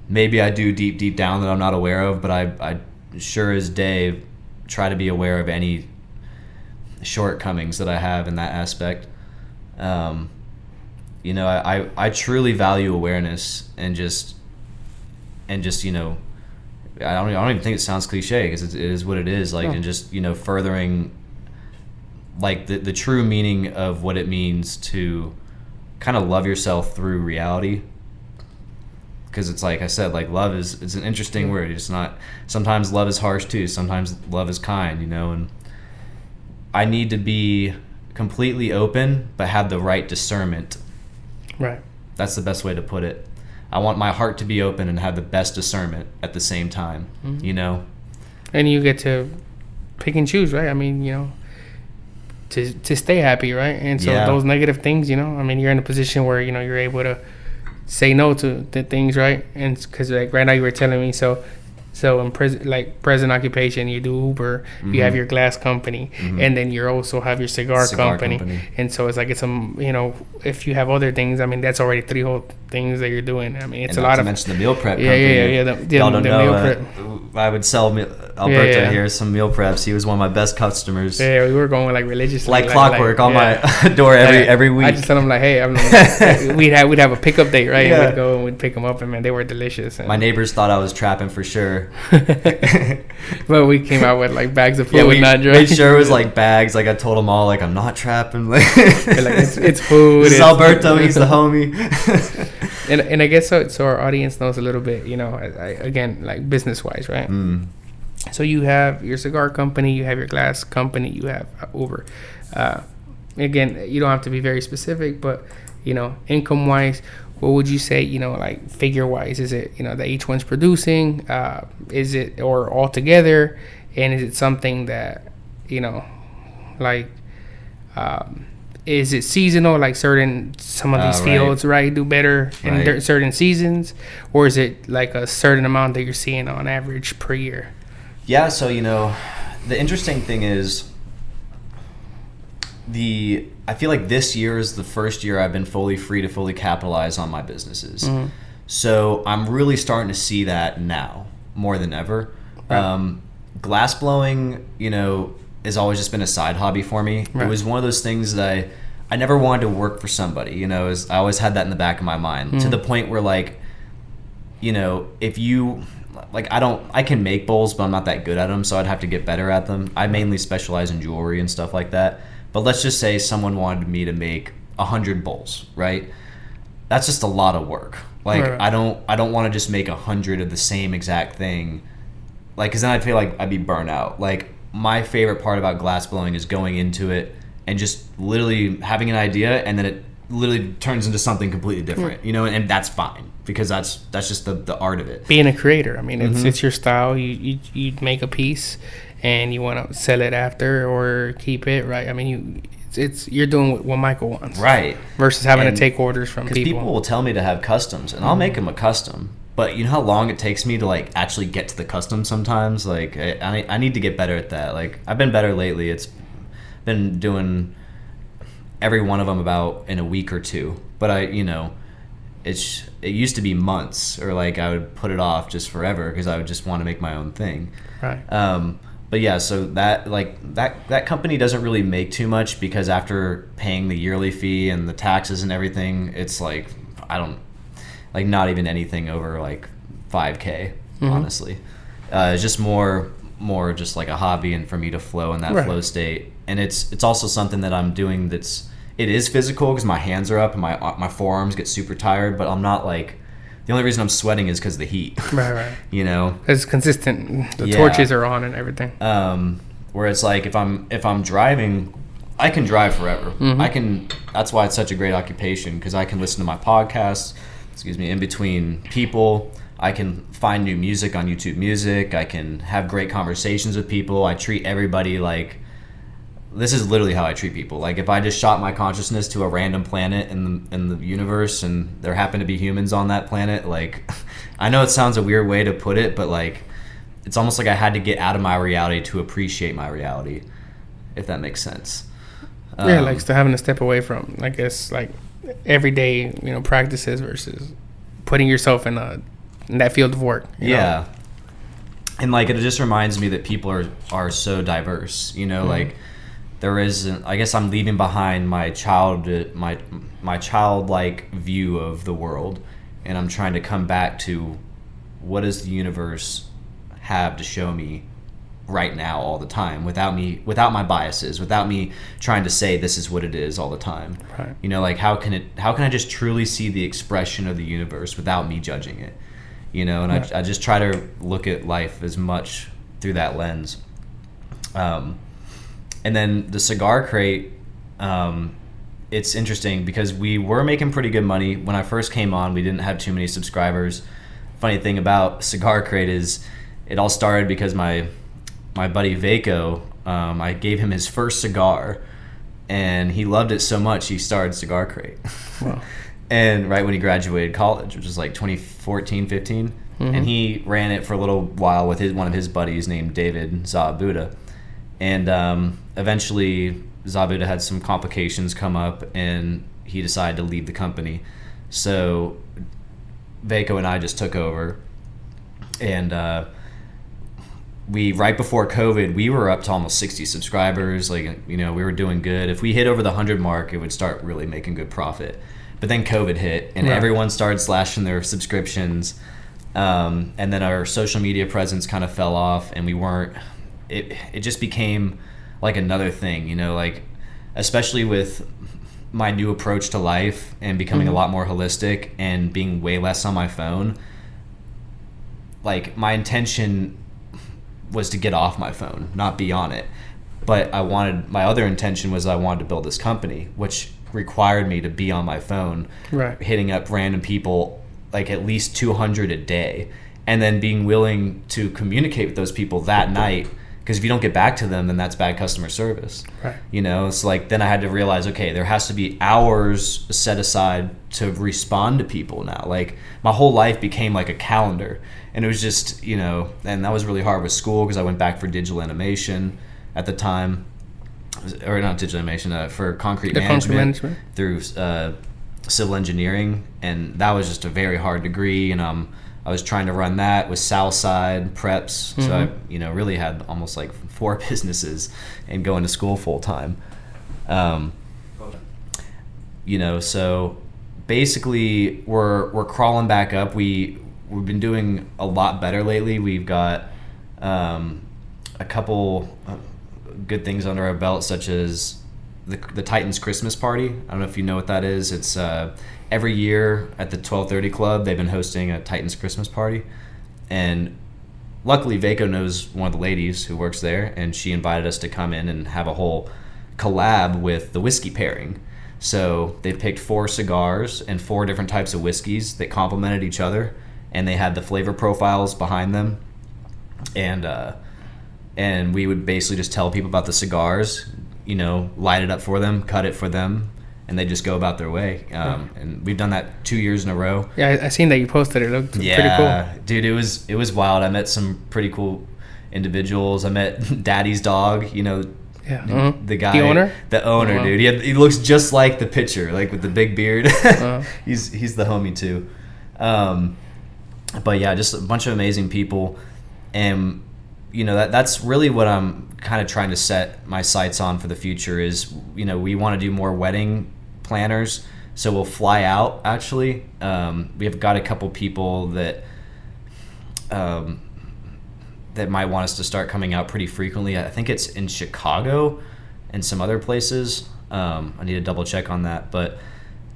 Maybe I do deep down that I'm not aware of, but I sure as day try to be aware of any shortcomings that I have in that aspect. You know, I truly value awareness and just you know, I don't even think it sounds cliche, because it is what it is, like, and just, you know, furthering like the true meaning of what it means to kind of love yourself through reality. Because it's like I said, like, love it's an interesting word. It's not, sometimes love is harsh too, sometimes love is kind, you know, and I need to be completely open but have the right discernment. Right. That's the best way to put it. I want my heart to be open and have the best discernment at the same time, you know? And you get to pick and choose, right? I mean, you know, to stay happy, right? And so those negative things, you know, I mean, you're in a position where, you know, you're able to say no to the things, right? And because, like, right now you were telling me, so in present occupation, you do Uber, you have your glass company, and then you also have your cigar company. And so it's like, it's you know, if you have other things, I mean, that's already 3 whole things that you're doing. I mean, it's and a lot of. Mention the meal prep company. Y'all don't know. Meal prep. I would sell Alberto here some meal preps. He was one of my best customers. Yeah, we were going like religiously, like clockwork on my door every week. I just tell them like, hey, we'd have a pickup date, right? And we'd go and we'd pick them up, and man, they were delicious. And my neighbors thought I was trapping for sure. But we came out with like bags of food, we not dry. made sure it was like bags. Like, I told them all, like, I'm not trapping. Like, it's food. This is Alberto. He's the homie. And I guess so our audience knows a little bit, you know, again, like, business wise, right? So you have your cigar company, you have your glass company, you have Uber. Again, you don't have to be very specific, but, you know, income wise, what would you say, you know, like, figure wise? Is it, you know, that each one's producing? Is it, or all together? And is it something that, you know, like, is it seasonal, like some of these fields, right, do better in certain seasons? Or is it like a certain amount that you're seeing on average per year? Yeah, so, you know, the interesting thing is I feel like this year is the first year I've been fully free to fully capitalize on my businesses. So I'm really starting to see that now more than ever. Glass blowing, you know, has always just been a side hobby for me. It was one of those things that I never wanted to work for somebody, you know. I always had that in the back of my mind, to the point where, like, you know, if you, like, I can make bowls, but I'm not that good at them, so I'd have to get better at them. I mainly specialize in jewelry and stuff like that. But let's just say someone wanted me to make 100 bowls, right? That's just a lot of work. Like, I don't want to just make 100 of the same exact thing, like, because then I'd feel like I'd be burnt out. Like, my favorite part about glass blowing is going into it and just literally having an idea, and then it literally turns into something completely different, you know, and that's fine, because that's just the art of it. Being a creator, I mean, it's your style. You make a piece and you want to sell it after or keep it, right? I mean, you're doing what Michael wants, right? Versus having to take orders from people. People will tell me to have customs, and I'll make them a custom. But you know how long it takes me to, like, actually get to the custom sometimes? Like, I need to get better at that. Like, I've been better lately. It's been doing every one of them about in a week or two. But you know, it used to be months, or like I would put it off just forever because I would just want to make my own thing. Right. But yeah, so that company doesn't really make too much, because after paying the yearly fee and the taxes and everything, it's like, I don't, like, not even anything over like $5,000, honestly. It's just more just like a hobby, and for me to flow in that flow state. And it's also something that I'm doing it is physical, because my hands are up and my forearms get super tired, but I'm not like, the only reason I'm sweating is because of the heat. Right. You know? It's consistent. The torches are on and everything. Where it's like, if I'm driving, I can drive forever. That's why it's such a great occupation, because I can listen to my podcasts, in between people. I can find new music on YouTube Music. I can have great conversations with people. I treat everybody like this is literally how I treat people. Like if I just shot my consciousness to a random planet in the universe and there happen to be humans on that planet, like I know it sounds a weird way to put it, but like it's almost like I had to get out of my reality to appreciate my reality, if that makes sense. Yeah, like still having to step away from, I guess, like everyday, practices versus putting yourself in that field of work. You know? And like it just reminds me that people are so diverse. Like there isn't. I guess I'm leaving behind my childlike view of the world, and I'm trying to come back to what does the universe have to show me right now all the time without my biases, without me trying to say this is what it is all the time. Right. Like how can I just truly see the expression of the universe without me judging it? And Right. I just try to look at life as much through that lens. And then the Cigar Crate, it's interesting because we were making pretty good money. When I first came on, we didn't have too many subscribers. Funny thing about Cigar Crate is it all started because my buddy Vaco, I gave him his first cigar, and he loved it so much he started Cigar Crate. Wow. And right when he graduated college, which was like 2014, 15, and he ran it for a little while with one of his buddies named David Zabuda. And eventually Zabuda had some complications come up, and he decided to leave the company. So Vaco and I just took over, and right before COVID, we were up to almost 60 subscribers. Like, we were doing good. If we hit over the 100 mark, it would start really making good profit. But then COVID hit, and Right. everyone started slashing their subscriptions. And then our social media presence kind of fell off, and we weren't. It just became like another thing, like especially with my new approach to life and becoming a lot more holistic and being way less on my phone. Like my intention was to get off my phone, not be on it. But my other intention was I wanted to build this company, which required me to be on my phone, Right. hitting up random people, like at least 200 a day, and then being willing to communicate with those people that night. Because if you don't get back to them, then that's bad customer service. Right. It's like then I had to realize, okay, there has to be hours set aside to respond to people now. Like my whole life became like a calendar, and it was just, and that was really hard with school because I went back for digital animation at the time, or not digital animation, for concrete management through civil engineering, and that was just a very hard degree, and I was trying to run that with Southside Preps, so I really had almost like 4 businesses and going to school full time. So basically we're crawling back up. We've been doing a lot better lately. We've got a couple good things under our belt, such as the Titans Christmas Party. I don't know if you know what that is. It's every year at the 1230 Club, they've been hosting a Titans Christmas Party. And luckily, Vaco knows one of the ladies who works there, and she invited us to come in and have a whole collab with the whiskey pairing. So they picked 4 cigars and 4 different types of whiskeys that complemented each other, and they had the flavor profiles behind them. And we would basically just tell people about the cigars, light it up for them, cut it for them, and they just go about their way. And we've done that 2 years in a row. Yeah, I seen that you posted it. It looked pretty cool. Dude, it was wild. I met some pretty cool individuals. I met Daddy's dog, Yeah. the guy, The owner? Oh, wow. Dude. He looks just like the picture, like with the big beard. He's the homie too. But yeah, just a bunch of amazing people, and that's really what I'm kind of trying to set my sights on for the future is, we want to do more wedding planners. So we'll fly out, actually. We have got a couple people that might want us to start coming out pretty frequently. I think it's in Chicago and some other places. I need to double check on that. But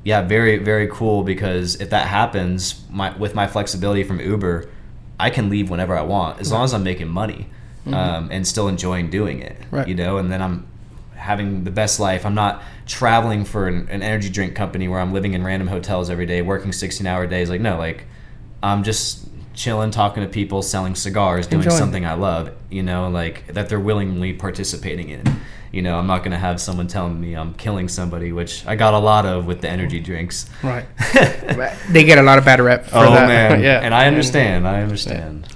yeah, very, very cool, because if that happens, with my flexibility from Uber, I can leave whenever I want, as long as I'm making money, and still enjoying doing it, Right. and then I'm having the best life. I'm not traveling for an energy drink company where I'm living in random hotels every day, working 16-hour days. Like, no, like I'm just chilling, talking to people, selling cigars, doing Enjoying. something I love, you know, like that they're willingly participating in. You know, I'm not going to have someone telling me I'm killing somebody, which I got a lot of with the energy drinks. Right. They get a lot of bad rep for Oh, that. man. Yeah. And I understand.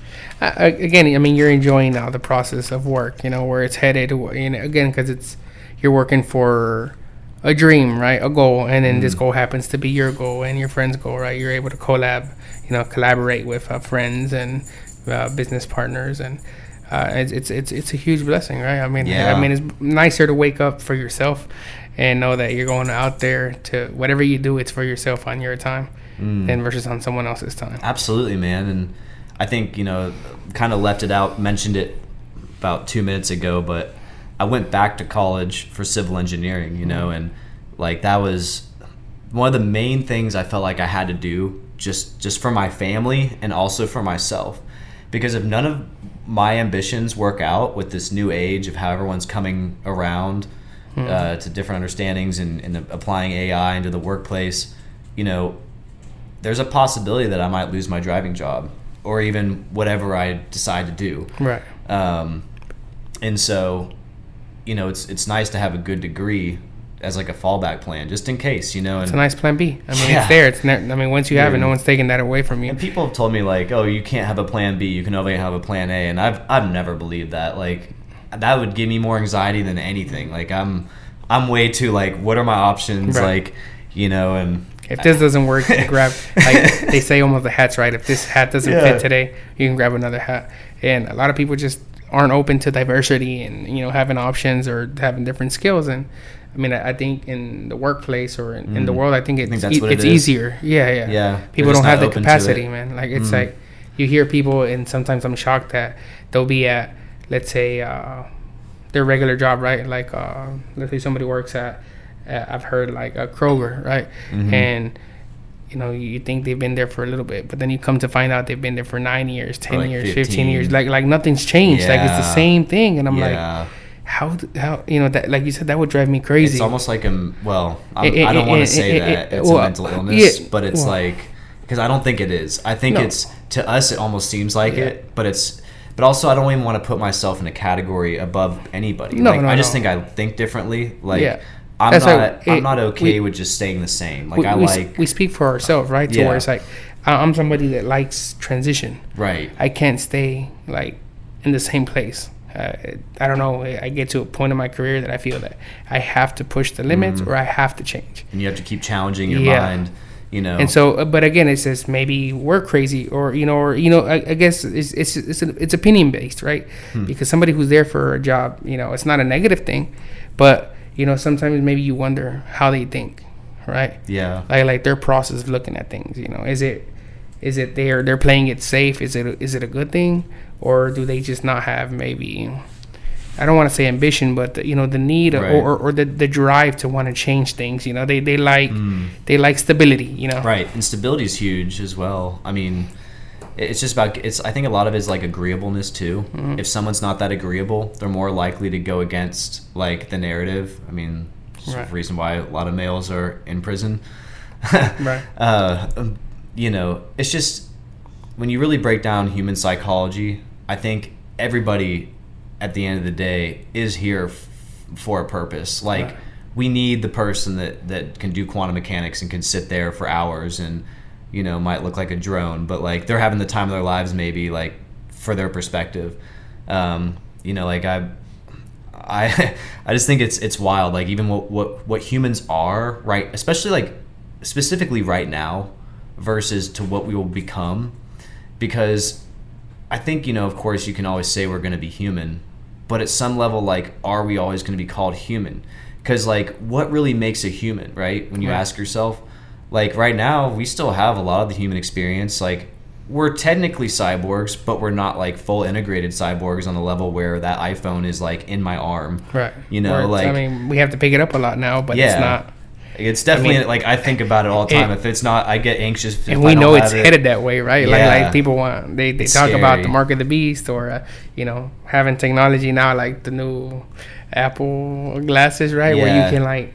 Again, I mean, you're enjoying now the process of work, you know, where it's headed, you know, again, because you're working for a dream, right? A goal. And then this goal happens to be your goal and your friend's goal, right? You're able to collaborate with friends and business partners. And it's a huge blessing, right? I mean, it's nicer to wake up for yourself and know that you're going out there to whatever you do, it's for yourself on your time than versus on someone else's time. Absolutely, man. And I think, you know, kind of left it out, mentioned it about 2 minutes ago, but I went back to college for civil engineering, you know, and like that was one of the main things I felt like I had to do just for my family and also for myself. Because if none of my ambitions work out with this new age of how everyone's coming around to different understandings and applying AI into the workplace, you know, there's a possibility that I might lose my driving job or even whatever I decide to do. Right. And so, you know, it's nice to have a good degree as like a fallback plan, just in case, you know. And it's a nice plan B. I mean, it's there. Once you have it, no one's taking that away from you. And people have told me like, oh, you can't have a plan B. You can only have a plan A. And I've never believed that. Like, that would give me more anxiety than anything. Like, I'm way too like, what are my options? Right. Like, you know, and if this doesn't work, you grab, like they say almost the hats, right? If this hat doesn't fit today, you can grab another hat. And a lot of people just aren't open to diversity and, you know, having options or having different skills. And I mean, I think in the workplace or in the world, I think it's easier. Yeah. People don't have the capacity, man. Like, it's like you hear people, and sometimes I'm shocked that they'll be at, let's say, their regular job, right? Like, let's say somebody works at I've heard like a Kroger, right? And you know, you think they've been there for a little bit, but then you come to find out they've been there for 9 years, 10 like years, 15 years. Like nothing's changed. Like, it's the same thing. And I'm like, how you know, that, like you said, that would drive me crazy. It's almost like I don't want to say that it's a mental illness, but it's like, because I don't think it is. I think it's, to us, it almost seems like it, but also I don't even want to put myself in a category above anybody. I just think I think differently. Like, I'm not okay with just staying the same. Like, we speak for ourselves, right? To where it's like, I'm somebody that likes transition. Right. I can't stay like in the same place. I don't know. I get to a point in my career that I feel that I have to push the limits or I have to change. And you have to keep challenging your mind, you know. And so, but again, it says maybe we're crazy, or I guess it's opinion based, right? Because somebody who's there for a job, you know, it's not a negative thing, but you know, sometimes maybe you wonder how they think, right? Yeah. Like their process of looking at things, you know, is it they're playing it safe? Is it a good thing? Or do they just not have, maybe, I don't want to say ambition, but the need or the drive to want to change things, you know, they like stability, you know. Right. And stability is huge as well. I mean, it's just about, I think a lot of it is like agreeableness too. If someone's not that agreeable, they're more likely to go against like the narrative. I mean, it's the reason why a lot of males are in prison. Right. You know, it's just, when you really break down human psychology, I think everybody at the end of the day is here for a purpose. Like, we need the person that can do quantum mechanics and can sit there for hours and, you know, might look like a drone, but like they're having the time of their lives, maybe, like, for their perspective. You know, like I just think it's wild. Like, even what humans are, right, especially like specifically right now versus to what we will become. Because I think, you know, of course you can always say we're going to be human, but at some level, like, are we always going to be called human? Because, like, what really makes a human, right? When you ask yourself, like, right now, we still have a lot of the human experience. Like, we're technically cyborgs, but we're not, like, full integrated cyborgs on the level where that iPhone is, like, in my arm. Right. You know, like, I mean, we have to pick it up a lot now, but it's not. It's definitely, like, I think about it all the time. If it's not, I get anxious. And we know it's headed that way, right? Yeah. Like people want, they talk about the mark of the beast, or, you know, having technology now, like the new Apple glasses, right? Where you can, like,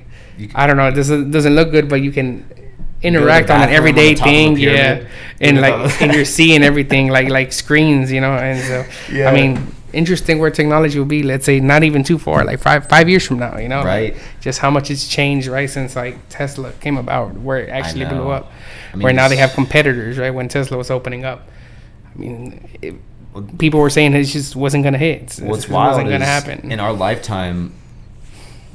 I don't know, it doesn't look good, but you can interact on an bathroom everyday on the top of a thing, pyramid. and like and you're seeing everything like screens, and so Yeah. I mean, interesting where technology will be. Let's say not even too far, like five years from now, Right. like, just how much it's changed, right, since like Tesla came about, where it actually know. blew up, I mean, where now they this- have competitors, right? When Tesla was opening up, I mean, people were saying it just wasn't gonna hit. What's It wild wasn't gonna is happen. in our lifetime,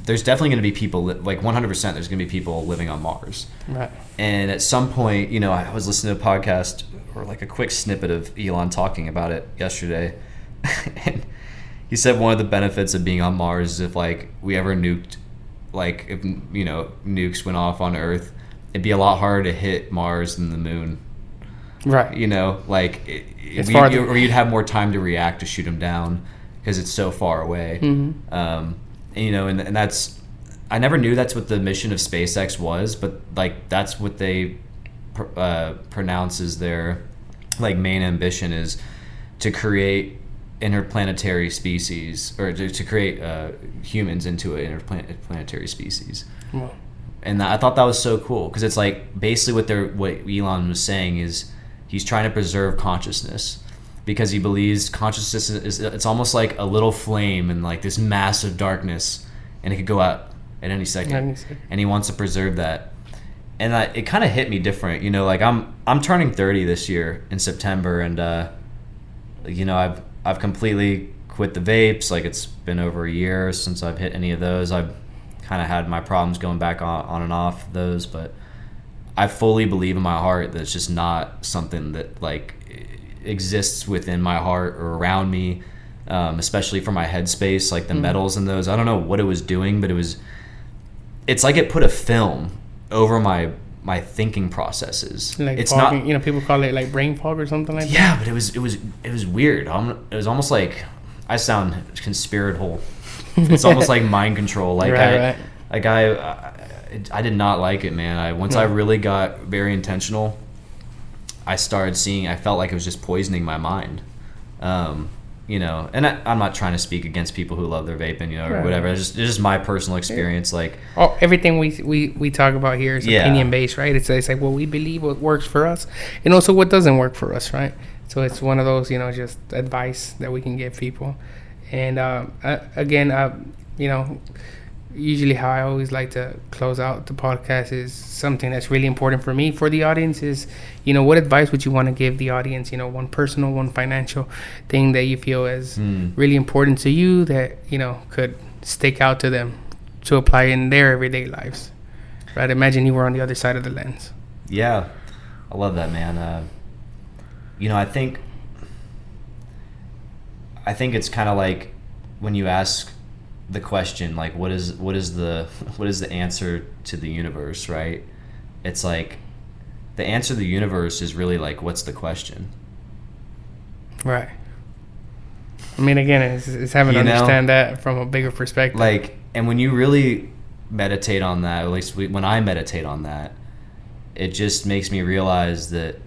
there's definitely going to be people like 100%. There's going to be people living on Mars. Right. And at some point, I was listening to a podcast or like a quick snippet of Elon talking about it yesterday, and he said one of the benefits of being on Mars is if like we ever nuked, like if nukes went off on Earth, it'd be a lot harder to hit Mars than the moon. Right. Like It's farther. or you'd have more time to react to shoot them down because it's so far away. Mm-hmm. And that's, I never knew that's what the mission of SpaceX was, but like that's what they pronounce as their like main ambition is to create interplanetary species, or to create humans into an interplanetary species. Well, And I thought that was so cool because it's like basically what Elon was saying is he's trying to preserve consciousness, because he believes consciousness is it's almost like a little flame in like this massive darkness, and it could go out at any second. And he wants to preserve that. And it kind of hit me different, like I'm turning 30 this year in September, and I've completely quit the vapes. Like it's been over a year since I've hit any of those. I've kind of had my problems going back on and off those, but I fully believe in my heart that it's just not something that like exists within my heart or around me, especially for my headspace, like the metals in those. I don't know what it was doing, but it's like it put a film over my thinking processes. like it's fogging, not, people call it like brain fog or something like that. yeah, but it was weird. It was almost like, I sound conspiratorial. It's almost like mind control. Like Right. I did not like it, man. Once I really got very intentional, I started seeing, I felt like it was just poisoning my mind. And I'm not trying to speak against people who love their vaping, or Right. whatever. It's just my personal experience. Like, Everything we talk about here is opinion based, right? It's like what we believe, what works for us, and also what doesn't work for us, right? So it's one of those, just advice that we can give people. And again, usually how I always like to close out the podcast is something that's really important for me, for the audience is, what advice would you want to give the audience? One personal, one financial thing that you feel is really important to you that, could stick out to them to apply in their everyday lives, right? Imagine you were on the other side of the lens. yeah, I love that, man. I think it's kind of like when you ask the question, like what is the answer to the universe, right? It's like the answer to the universe is really like, what's the question? Right. I mean, again, it's having to understand that from a bigger perspective. Like, and when you really meditate on that, at least when I meditate on that, it just makes me realize that,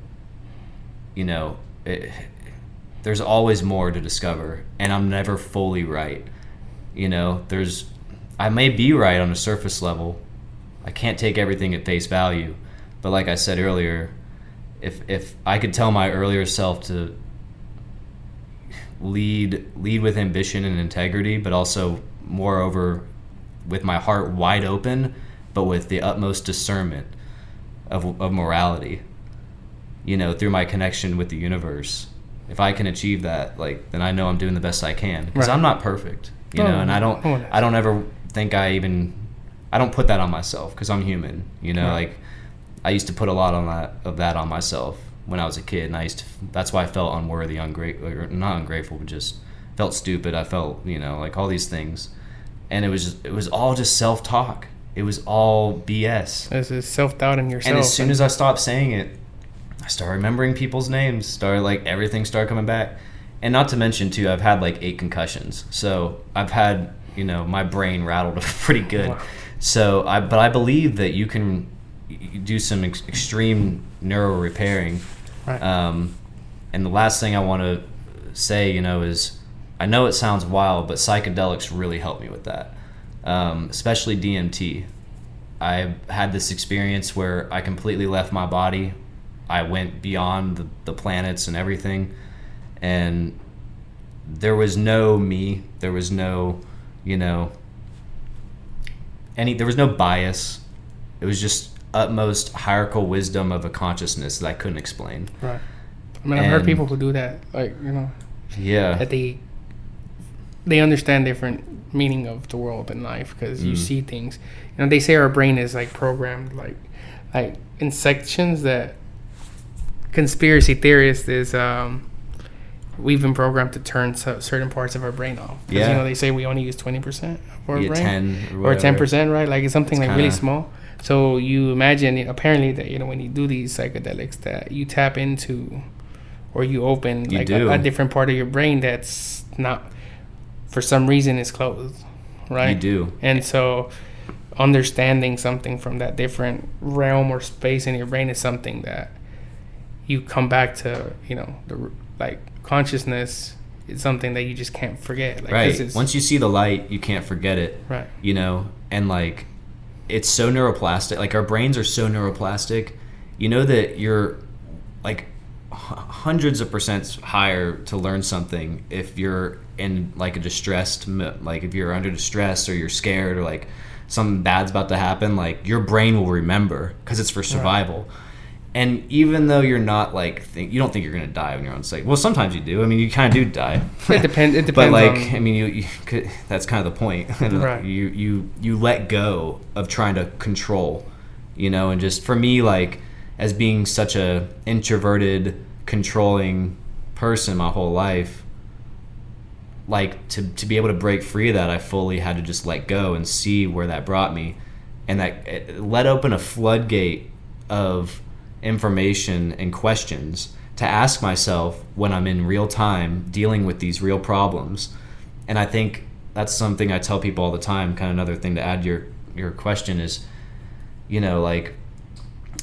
there's always more to discover, and I'm never fully right. I may be right on a surface level. I can't take everything at face value, but like I said earlier, if I could tell my earlier self to lead with ambition and integrity, but also moreover with my heart wide open, but with the utmost discernment of morality, through my connection with the universe. If I can achieve that, like, then I know I'm doing the best I can, because I'm not perfect, and I don't ever think I don't put that on myself, because I'm human, like I used to put a lot of that on myself when I was a kid, and that's why I felt unworthy, not ungrateful, but just felt stupid. I felt, like all these things, and it was all just self-talk. It was all BS. It's self-doubt in yourself. And as soon as I stopped saying it, I started remembering people's names. Everything started coming back. And not to mention too, I've had like 8 concussions. So I've had, my brain rattled pretty good. Wow. So but I believe that you can do some extreme neuro repairing. Right. And the last thing I want to say, is I know it sounds wild, but psychedelics really help me with that. Especially DMT. I had this experience where I completely left my body. I went beyond the planets and everything, and there was no me. There was no, there was no bias. It was just utmost hierarchical wisdom of a consciousness that I couldn't explain. Right. I mean, I've heard people who do that, like, Yeah. that they understand different meaning of the world and life because you see things. They say our brain is like programmed like in sections that conspiracy theorists is we've been programmed to turn certain parts of our brain off. Yeah. They say we only use 20% of our brain 10 or 10%, right? Like it's something It's like really kinda- small. So you imagine apparently that when you do these psychedelics that you tap into or you open You like do. a different part of your brain that's not for some reason is closed, right? You do. And so understanding something from that different realm or space in your brain is something that you come back to, like consciousness is something that you just can't forget. Like, Right. Once you see the light, you can't forget it. Right. And like, it's so neuroplastic. Like, our brains are so neuroplastic. That you're like hundreds of percent higher to learn something if you're in like a like if you're under distress or you're scared or like something bad's about to happen, like your brain will remember because it's for survival. Right. And even though you're not like you don't think you're gonna die when you're on site. Well, sometimes you do. I mean, you kind of do die. It depends. But like, I mean, you could, that's kind of the point. Right. You let go of trying to control, and just for me, like, as being such a introverted, controlling person my whole life, like to be able to break free of that, I fully had to just let go and see where that brought me, and that it let open a floodgate of information and questions to ask myself when I'm in real time dealing with these real problems. And I think that's something I tell people all the time. Kind of another thing to add to your question is, like,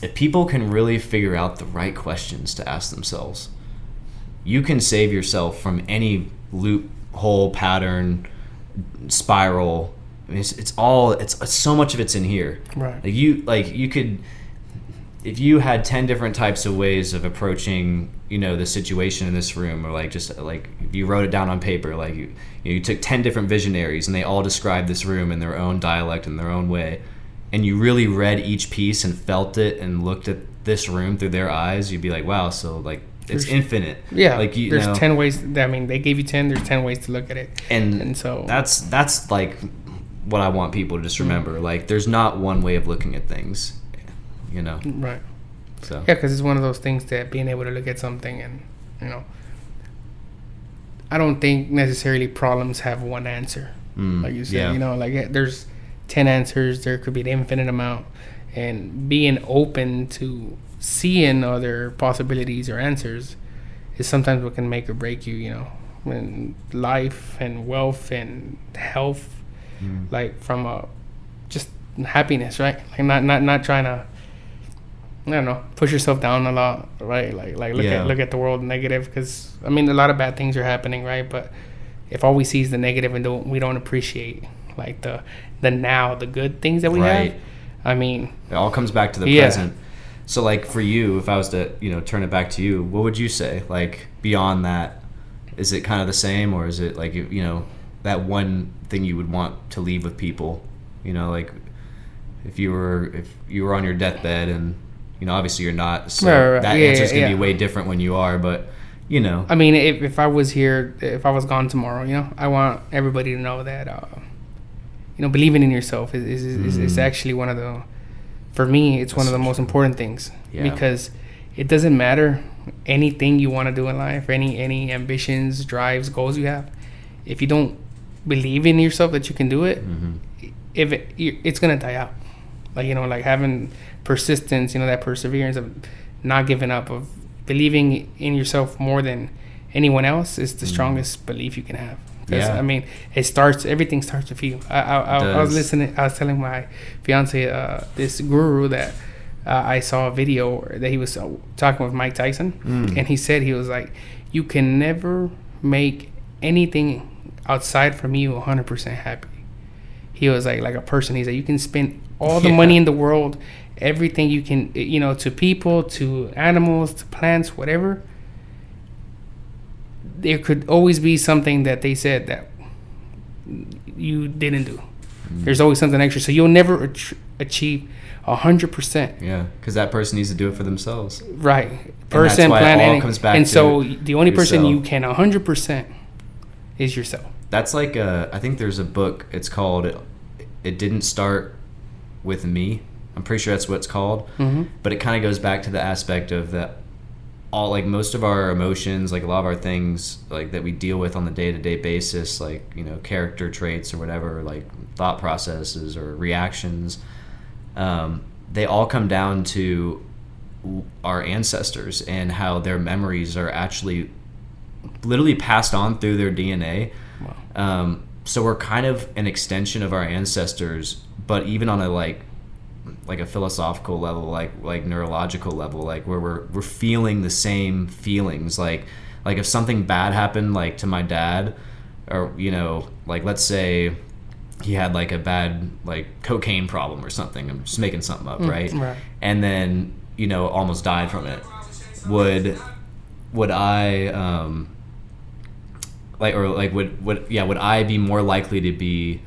if people can really figure out the right questions to ask themselves, you can save yourself from any loophole, pattern, spiral. I mean, it's so much of it's in here. Right. You could, if you had 10 different types of ways of approaching, the situation in this room, or like just like if you wrote it down on paper, like you took 10 different visionaries and they all described this room in their own dialect, in their own way, and you really read each piece and felt it and looked at this room through their eyes, you'd be like, wow, so like it's infinite. Yeah. Like there's 10 ways. I mean, they gave you 10. There's 10 ways to look at it. And so that's like what I want people to just remember. Like, there's not one way of looking at things, Right. So yeah, because it's one of those things that being able to look at something and I don't think necessarily problems have one answer. Like you said, like there's 10 answers. There could be an infinite amount, and being open to seeing other possibilities or answers is sometimes what can make or break you. When life and wealth and health, like from a just happiness, right? Like not trying to, I don't know, push yourself down a lot, right? Like look at the world negative, because I mean a lot of bad things are happening, right? But if all we see is the negative and we don't appreciate like the now, the good things that we have, I mean, it all comes back to the present. So like for you, if I was to turn it back to you, what would you say? Like beyond that, is it kind of the same, or is it like that one thing you would want to leave with people? Like if you were on your deathbed and obviously you're not, so that answer's gonna be way different when you are, but I mean, if I was here, if I was gone tomorrow, I want everybody to know that believing in yourself is actually one of the, for me, it's one of the most important things, because it doesn't matter anything you want to do in life, any ambitions, drives, goals you have, if you don't believe in yourself that you can do it, it's gonna die out. Like having persistence, that perseverance of not giving up, of believing in yourself more than anyone else is the strongest belief you can have. I mean, everything starts with you. I was telling my fiance this guru that I saw a video that he was talking with Mike Tyson, and he said, he was like, you can never make anything outside from you 100% happy. he was like a person. He's like, you can spend all the money in the world, everything you can, you know, to people, to animals, to plants, whatever. There could always be something that they said that you didn't do. There's always something extra, so you'll never achieve 100%. Yeah, because that person needs to do it for themselves. Right, person, plan, it all comes back and to so the only person yourself. you can 100% is yourself. That's like I think there's a book. It's called "It Didn't Start with Me." I'm pretty sure that's what it's called. Mm-hmm. But it kind of goes back to the aspect of that. All like most of our emotions, like a lot of our things, like that we deal with on the day-to-day basis, like, you know, character traits or whatever, like thought processes or reactions, they all come down to our ancestors and how their memories are actually literally passed on through their DNA. Wow. So we're kind of an extension of our ancestors, but even on a like a philosophical level, like neurological level, like where we're feeling the same feelings, like if something bad happened, like to my dad, or, you know, like let's say he had like a bad like cocaine problem or something, I'm just making something up, right? And then, you know, almost died from it. Would I would I be more likely to be,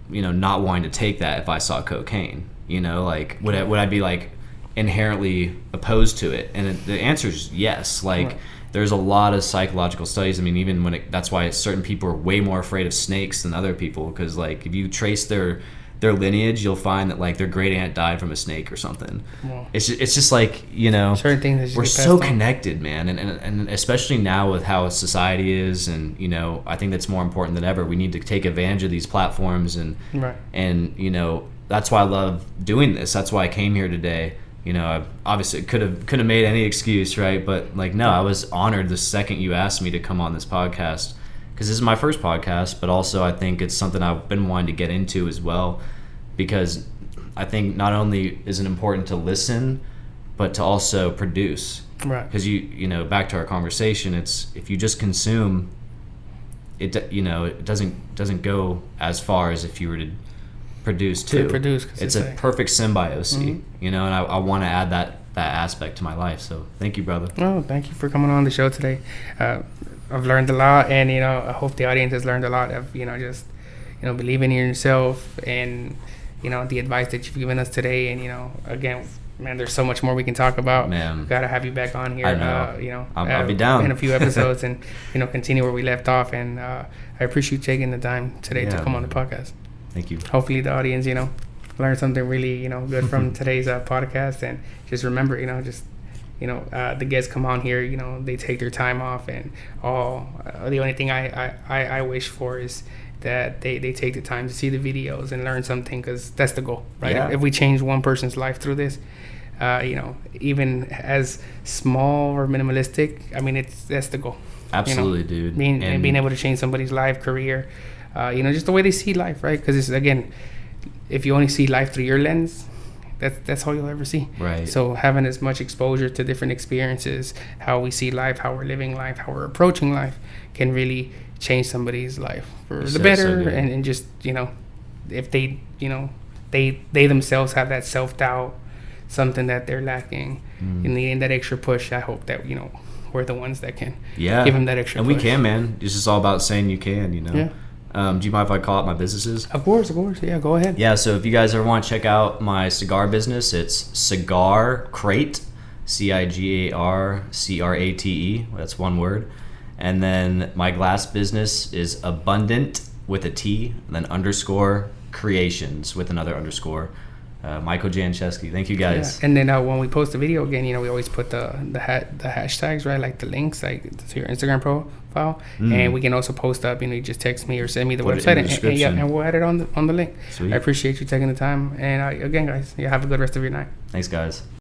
you know, not wanting to take that if I saw cocaine? You know, like would I be like inherently opposed to it? And the answer is yes. Like there's a lot of psychological studies. I mean, even when that's why certain people are way more afraid of snakes than other people, because like if you trace their lineage, you'll find that like their great aunt died from a snake or something. Wow. It's just like, you know, certain things that we're so connected, man, and especially now with how society is, and, you know, I think that's more important than ever. We need to take advantage of these platforms, and and, you know, that's why I love doing this. That's why I came here today. You know, I obviously could have made any excuse, right? But like, no, I was honored the second you asked me to come on this podcast, because this is my first podcast, but also I think it's something I've been wanting to get into as well, because I think not only is it important to listen, but to also produce. Right. Because you know, back to our conversation, it's if you just consume, it, you know, it doesn't go as far as if you were to produce too. It's a perfect symbiosis, you know, and I want to add that aspect to my life. So thank you, brother. Oh, thank you for coming on the show today. I've learned a lot, and, you know, I hope the audience has learned a lot of, you know, just, you know, believing in yourself, and, you know, the advice that you've given us today. And, you know, again, man, there's so much more we can talk about. Man, gotta have you back on here. I know. You know, I'll be down in a few episodes, and, you know, continue where we left off. And I appreciate you taking the time today to come on the podcast. Thank you. Hopefully the audience, you know, learned something really, you know, good from today's podcast. And just remember, you know, just, you know, the guests come on here, you know, they take their time off, and the only thing I wish for is that they take the time to see the videos and learn something, because that's the goal, right? Yeah. If we change one person's life through this, you know, even as small or minimalistic, I mean, that's the goal. Absolutely, you know? dude. Being able to change somebody's life, career, you know, just the way they see life, right? Because it's, again, if you only see life through your lens, that's all you'll ever see. Right. So having as much exposure to different experiences, how we see life, how we're living life, how we're approaching life, can really change somebody's life for the better. And just, you know, if they, you know, they themselves have that self-doubt, something that they're lacking, and needing that extra push, I hope that, you know, we're the ones that can give them that extra push. And we can, man. It's just all about saying you can, you know. Yeah. Do you mind if I call out my businesses? Of course. Yeah, go ahead. Yeah, so if you guys ever want to check out my cigar business, it's Cigar Crate, CIGARCRATE. That's one word. And then my glass business is Abundant with a T, and then _ Creations with another underscore. Michael Jancheski. Thank you, guys. Yeah. And then when we post a video again, you know, we always put the hashtags, right? Like the links, like to your Instagram profile, and we can also post up. You know, you just text me or send me the website, and we'll add it on the link. Sweet. I appreciate you taking the time. And again, guys, have a good rest of your night. Thanks, guys.